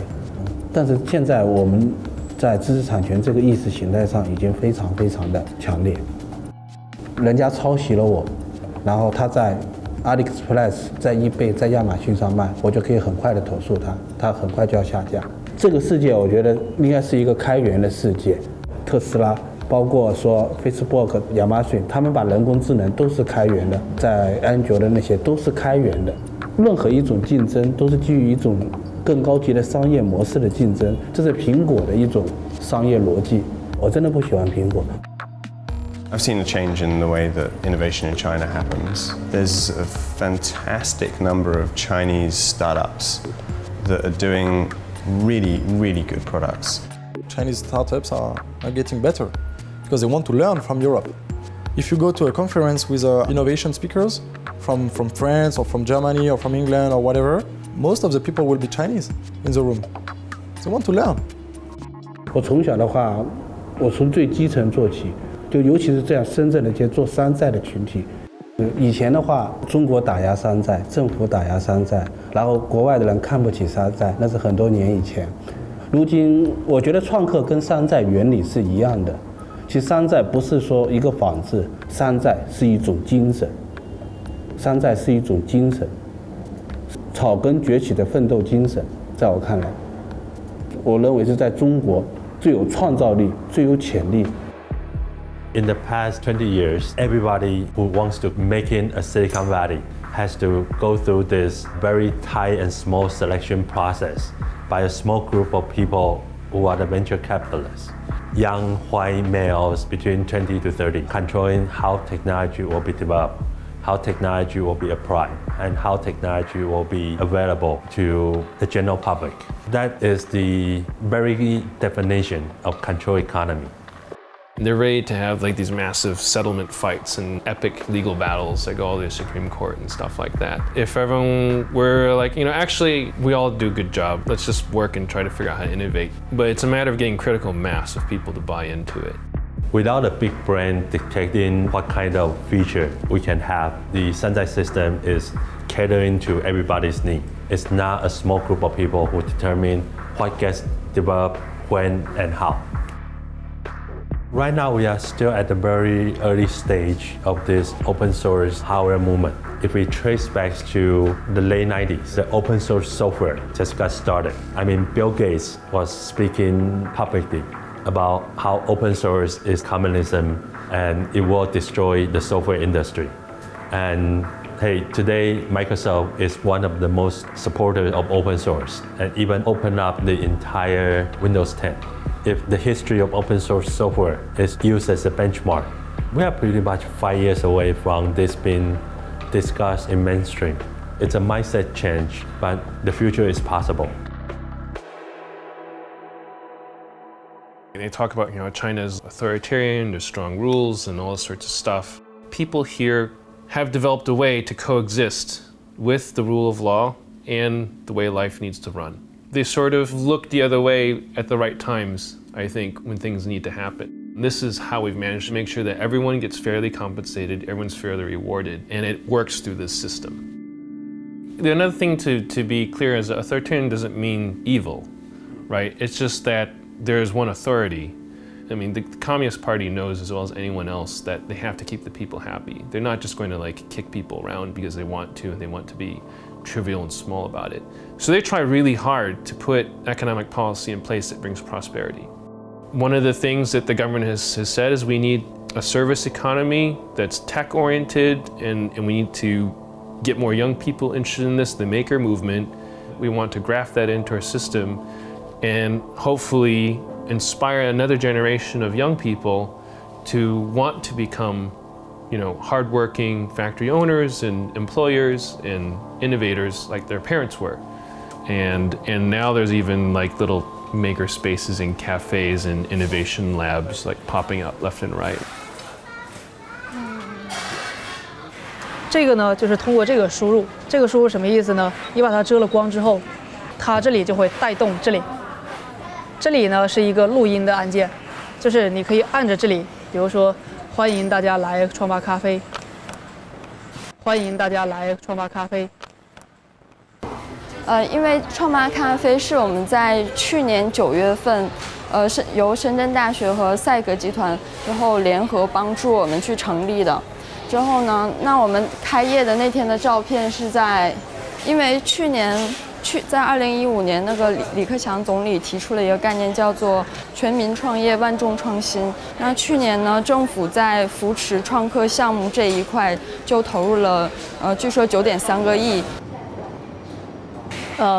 但是现在我们在知识产权这个意识形态上已经非常的强烈。人家抄袭了我，然后他在 AliExpress、在eBay、在亚马逊上卖，我就可以很快的投诉他，他很快就要下架。这个世界我觉得应该是一个开源的世界，特斯拉。 包括说 Facebook、亚马逊，他们把人工智能都是开源的，在安卓的那些都是开源的。任何一种竞争都是基于一种更高级的商业模式的竞争，这是苹果的一种商业逻辑。我真的不喜欢苹果。I've seen a change in the way that innovation in China happens. There's a fantastic number of Chinese startups that are doing really good products. Chinese startups are getting better. Because they want to learn from Europe. If you go to a conference with innovation speakers from France or from Germany or from England or whatever, most of the people will be Chinese in the room. They want to learn. 我从小的话，我从最基层做起，就尤其是这样深圳的这些做山寨的群体。以前的话，中国打压山寨，政府打压山寨，然后国外的人看不起山寨，那是很多年以前。如今，我觉得创客跟山寨原理是一样的。 其实山寨不是说一个仿制，山寨是一种精神。山寨是一种精神，草根崛起的奋斗精神，在我看来，我认为是在中国最有创造力、最有潜力。 In the past 20 years, everybody who wants to make it a Silicon Valley has to go through this very tight and small selection process by a small group of people who are the venture capitalists. Young white males between 20 to 30, controlling how technology will be developed, how technology will be applied, and how technology will be available to the general public. That is the very definition of control economy. They're ready to have like these massive settlement fights and epic legal battles that go all the way to the Supreme Court and stuff like that. If everyone were like, actually, we all do a good job. Let's just work and try to figure out how to innovate. But it's a matter of getting critical mass of people to buy into it. Without a big brand dictating what kind of feature we can have, the Sanzai system is catering to everybody's need. It's not a small group of people who determine what gets developed, when, and how. Right now, we are still at the very early stage of this open source hardware movement. If we trace back to the late 90s, the open source software just got started. I mean, Bill Gates was speaking publicly about how open source is communism and it will destroy the software industry. And hey, today Microsoft is one of the most supporters of open source and even opened up the entire Windows 10. If the history of open source software is used as a benchmark, we are pretty much 5 years away from this being discussed in mainstream. It's a mindset change, but the future is possible. They talk about, China's authoritarian, there's strong rules and all this sorts of stuff. People here have developed a way to coexist with the rule of law and the way life needs to run. They sort of look the other way at the right times, I think, when things need to happen. This is how we've managed to make sure that everyone gets fairly compensated, everyone's fairly rewarded, and it works through this system. Another thing to be clear is that authoritarian doesn't mean evil, right? It's just that there's one authority. I mean, the Communist Party knows as well as anyone else that they have to keep the people happy. They're not just going to kick people around because they want to and they want to be trivial and small about it. So they try really hard to put economic policy in place that brings prosperity. One of the things that the government has said is we need a service economy that's tech-oriented and we need to get more young people interested in this, the maker movement. We want to graft that into our system and hopefully inspire another generation of young people to want to become hardworking factory owners and employers and innovators like their parents were. And now there's even little maker spaces in cafes and innovation labs popping up left and right. 这个呢，就是通过这个输入，这个输入什么意思呢？你把它遮了光之后，它这里就会带动这里，这里呢是一个录音的按键，就是你可以按着这里，比如说欢迎大家来创发咖啡，欢迎大家来创发咖啡。因为创发咖啡是我们在去年9月份，是由深圳大学和赛格集团然后联合帮助我们去成立的。之后呢，那我们开业的那天的照片是因为在2015年那个李克强总理提出了一个概念叫做全民创业万众创新。那去年呢，政府在扶持创客项目这一块就投入了据说9.3个亿。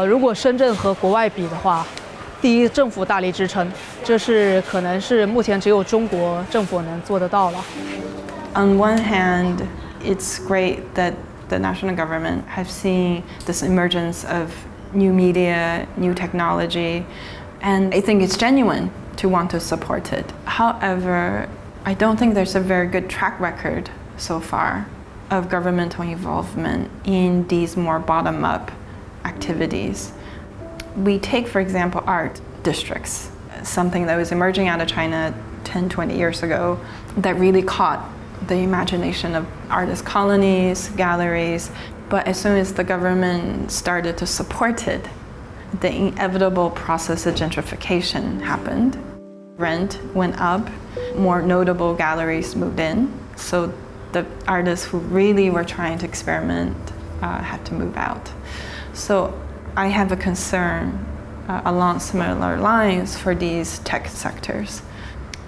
如果深圳和国外比的话，第一，政府大力支撑，这是可能是目前只有中国政府能做得到了。On one hand, it's great that the national government have seen this emergence of new media, new technology, and I think it's genuine to want to support it. However, I don't think there's a very good track record so far of governmental involvement in these more bottom-up activities. We take, for example, art districts, something that was emerging out of China 10, 20 years ago that really caught the imagination of artist colonies, galleries. But as soon as the government started to support it, the inevitable process of gentrification happened. Rent went up, more notable galleries moved in, so the artists who really were trying to experiment had to move out. So I have a concern along similar lines for these tech sectors.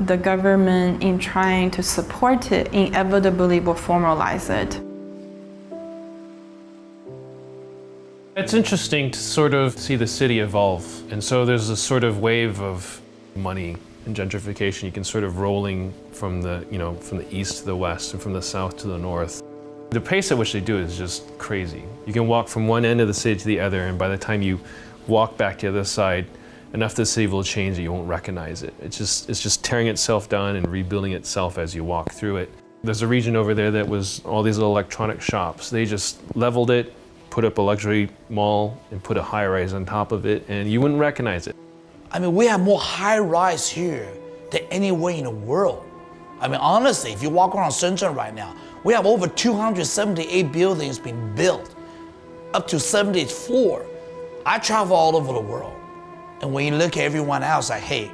The government, in trying to support it, inevitably will formalize it. It's interesting to sort of see the city evolve. And so there's a sort of wave of money and gentrification. You can sort of rolling from the east to the west and from the south to the north. The pace at which they do it is just crazy. You can walk from one end of the city to the other, and by the time you walk back to the other side, enough of the city will change that you won't recognize it. It's just tearing itself down and rebuilding itself as you walk through it. There's a region over there that was all these little electronic shops. They just leveled it, put up a luxury mall, and put a high-rise on top of it, and you wouldn't recognize it. I mean, we have more high-rise here than anywhere in the world. I mean, honestly, if you walk around Shenzhen right now, we have over 278 buildings being built, up to 74. I travel all over the world. And when you look at everyone else, like, hey,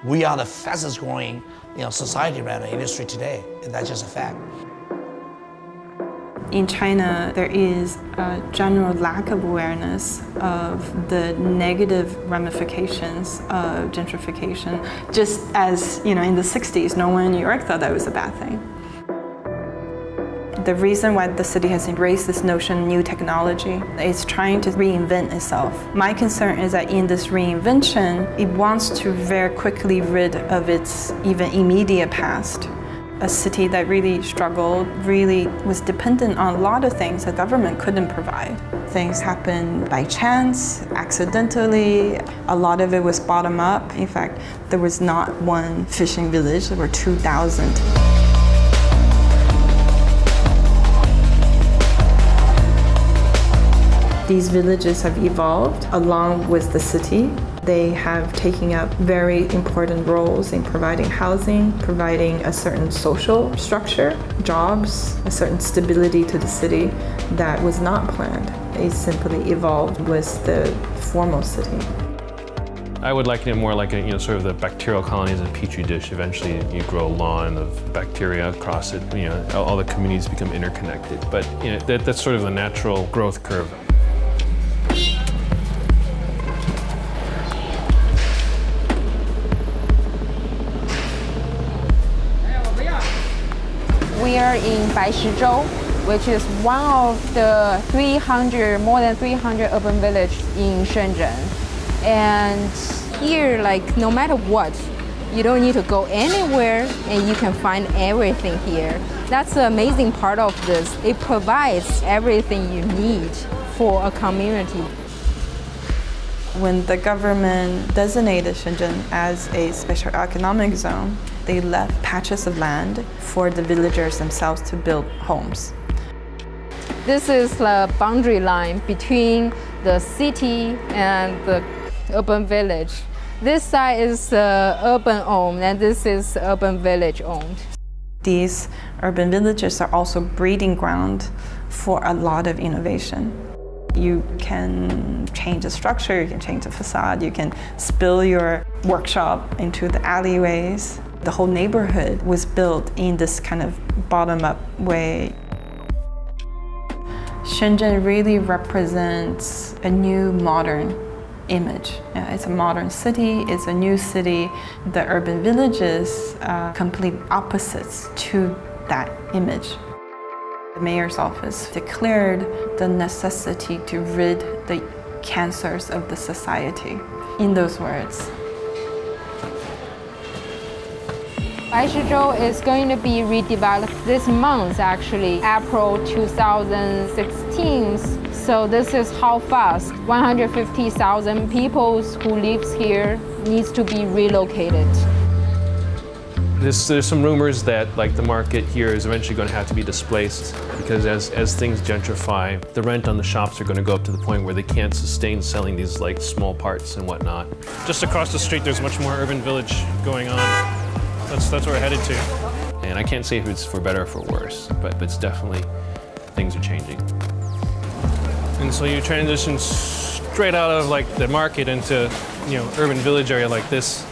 we are the fastest growing, society right now, industry today, and that's just a fact. In China, there is a general lack of awareness of the negative ramifications of gentrification. Just as, in the 60s, no one in New York thought that was a bad thing. The reason why the city has embraced this notion of new technology is trying to reinvent itself. My concern is that in this reinvention, it wants to very quickly rid of its even immediate past. A city that really struggled, really was dependent on a lot of things the government couldn't provide. Things happened by chance, accidentally. A lot of it was bottom up. In fact, there was not one fishing village, there were 2,000. These villages have evolved along with the city. They have taken up very important roles in providing housing, providing a certain social structure, jobs, a certain stability to the city that was not planned. It simply evolved with the formal city. I would liken it more like sort of the bacterial colonies in a petri dish. Eventually, you grow a lawn of bacteria across it. All the communities become interconnected. But that's sort of the natural growth curve. We are in Baishizhou, which is one of the more than 300 urban villages in Shenzhen. And here, no matter what, you don't need to go anywhere and you can find everything here. That's the amazing part of this. It provides everything you need for a community. When the government designated Shenzhen as a special economic zone, they left patches of land for the villagers themselves to build homes. This is the boundary line between the city and the urban village. This side is urban owned and this is urban village owned. These urban villages are also breeding ground for a lot of innovation. You can change the structure, you can change the facade, you can spill your workshop into the alleyways. The whole neighborhood was built in this kind of bottom-up way. Shenzhen really represents a new modern image. It's a modern city, it's a new city. The urban villages are complete opposites to that image. The mayor's office declared the necessity to rid the cancers of the society. In those words, Baishizhou is going to be redeveloped this month, actually, April 2016. So this is how fast 150,000 people who lives here needs to be relocated. There's some rumors that the market here is eventually going to have to be displaced because as things gentrify, the rent on the shops are going to go up to the point where they can't sustain selling these small parts and whatnot. Just across the street, there's much more urban village going on. That's where we're headed to. And I can't say if it's for better or for worse, but it's definitely, things are changing. And so you transition straight out of the market into, urban village area like this.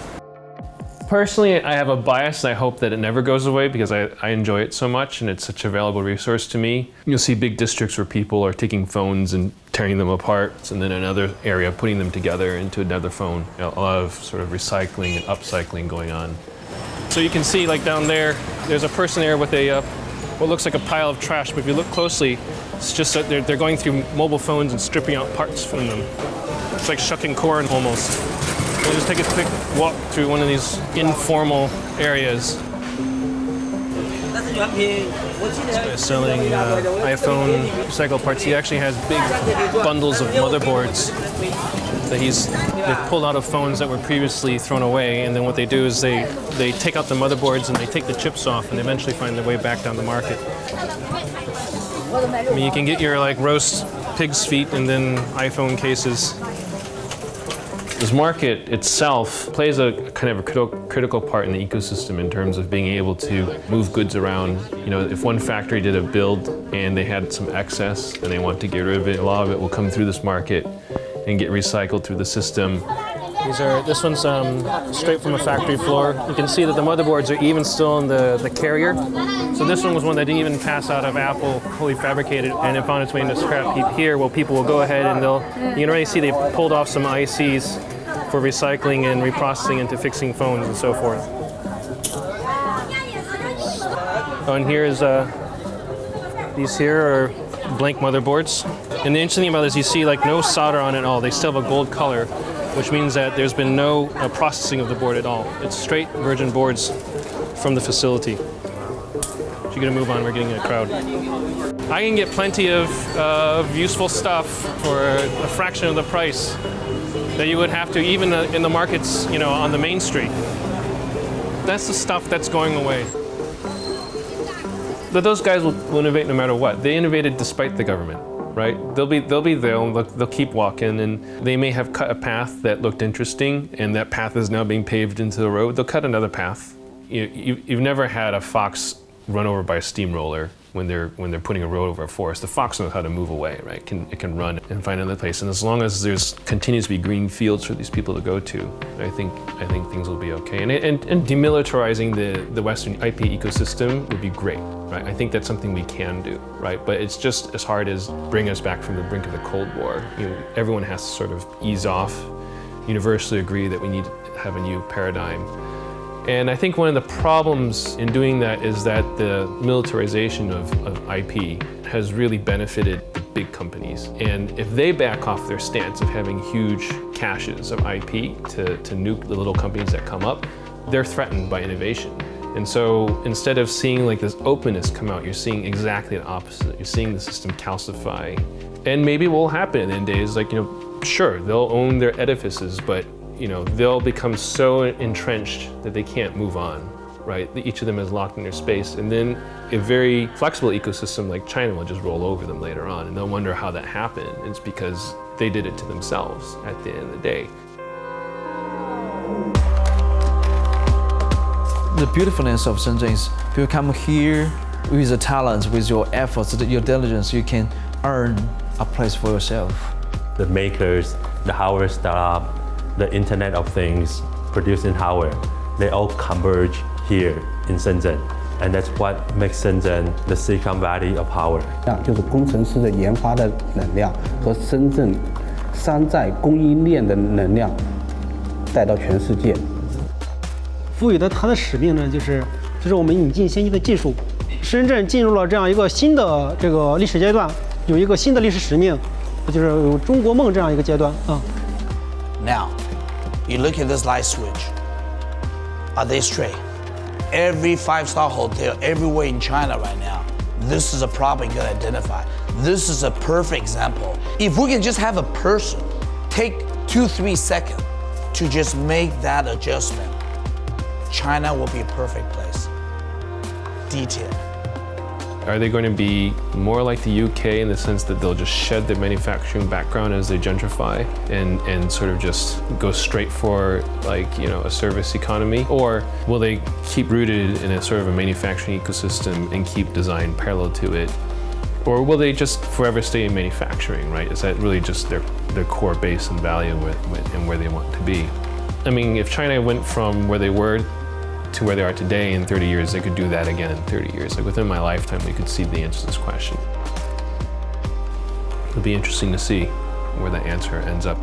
Personally, I have a bias and I hope that it never goes away because I enjoy it so much and it's such a valuable resource to me. You'll see big districts where people are taking phones and tearing them apart and then another area putting them together into another phone. A lot of sort of recycling and upcycling going on. So you can see down there's a person there with what looks like a pile of trash, but if you look closely, it's just that they're going through mobile phones and stripping out parts from them. It's like shucking corn almost. We'll just take a quick walk through one of these informal areas. This guy's selling iPhone recycled parts. He actually has big bundles of motherboards that they've pulled out of phones that were previously thrown away, and then what they do is they take out the motherboards and they take the chips off and they eventually find their way back down the market. I mean, you can get your roast pig's feet and then iPhone cases. This market itself plays a kind of a critical part in the ecosystem in terms of being able to move goods around. If one factory did a build and they had some excess and they want to get rid of it, a lot of it will come through this market and get recycled through the system. This one's straight from a factory floor. You can see that the motherboards are even still in the carrier. So this one was one that didn't even pass out of Apple, fully fabricated, and it found its way into scrap heap here. Well, people will go ahead and you can already see they've pulled off some ICs for recycling and reprocessing into fixing phones and so forth. Oh, and here's these here are blank motherboards. And the interesting thing about this, you see no solder on it at all. They still have a gold color, which means that there's been no processing of the board at all. It's straight virgin boards from the facility. So you're gonna move on, we're getting a crowd. I can get plenty of useful stuff for a fraction of the price that you would have to, even in the markets, on the main street. That's the stuff that's going away. But those guys will innovate no matter what. They innovated despite the government, right? They'll be there, they'll keep walking, and they may have cut a path that looked interesting, and that path is now being paved into the road. They'll cut another path. You've never had a fox run over by a steamroller when they're putting a road over a forest. The fox knows how to move away, right? It can run and find another place. And as long as there's continues to be green fields for these people to go to, I think things will be okay. And demilitarizing the Western IP ecosystem would be great, right? I think that's something we can do, right? But it's just as hard as bringing us back from the brink of the Cold War. Everyone has to sort of ease off, universally agree that we need to have a new paradigm. And I think one of the problems in doing that is that the militarization of IP has really benefited the big companies. And if they back off their stance of having huge caches of IP to nuke the little companies that come up, they're threatened by innovation. And so instead of seeing this openness come out, you're seeing exactly the opposite. You're seeing the system calcify. And maybe what will happen in days sure, they'll own their edifices, but they'll become so entrenched that they can't move on, right? Each of them is locked in their space, and then a very flexible ecosystem like China will just roll over them later on, and they'll wonder how that happened. It's because they did it to themselves at the end of the day. The beautifulness of Shenzhen is if you come here with the talent, with your efforts, your diligence, you can earn a place for yourself. The makers, the hardware startup, the Internet of Things, producing hardware, they all converge here in Shenzhen. And that's what makes Shenzhen the Silicon Valley of hardware. 就是工程师的研发的能量和深圳山寨供应链的能量带到全世界。赋予的它的使命呢，就是我们引进先进的技术。深圳进入了这样一个新的这个历史阶段，有一个新的历史使命，就是有中国梦这样一个阶段啊。Now, you look at this light switch. Are they straight? Every five-star hotel everywhere in China right now, this is a problem you can identify. This is a perfect example. If we can just have a person take 2-3 seconds to just make that adjustment, China will be a perfect place. Detail. Are they going to be more like the UK in the sense that they'll just shed their manufacturing background as they gentrify and sort of just go straight for a service economy? Or will they keep rooted in a sort of a manufacturing ecosystem and keep design parallel to it? Or will they just forever stay in manufacturing, right? Is that really just their core base and value and where they want to be? I mean, if China went from where they were to where they are today in 30 years, they could do that again in 30 years. Like within my lifetime, we could see the answer to this question. It'll be interesting to see where that answer ends up.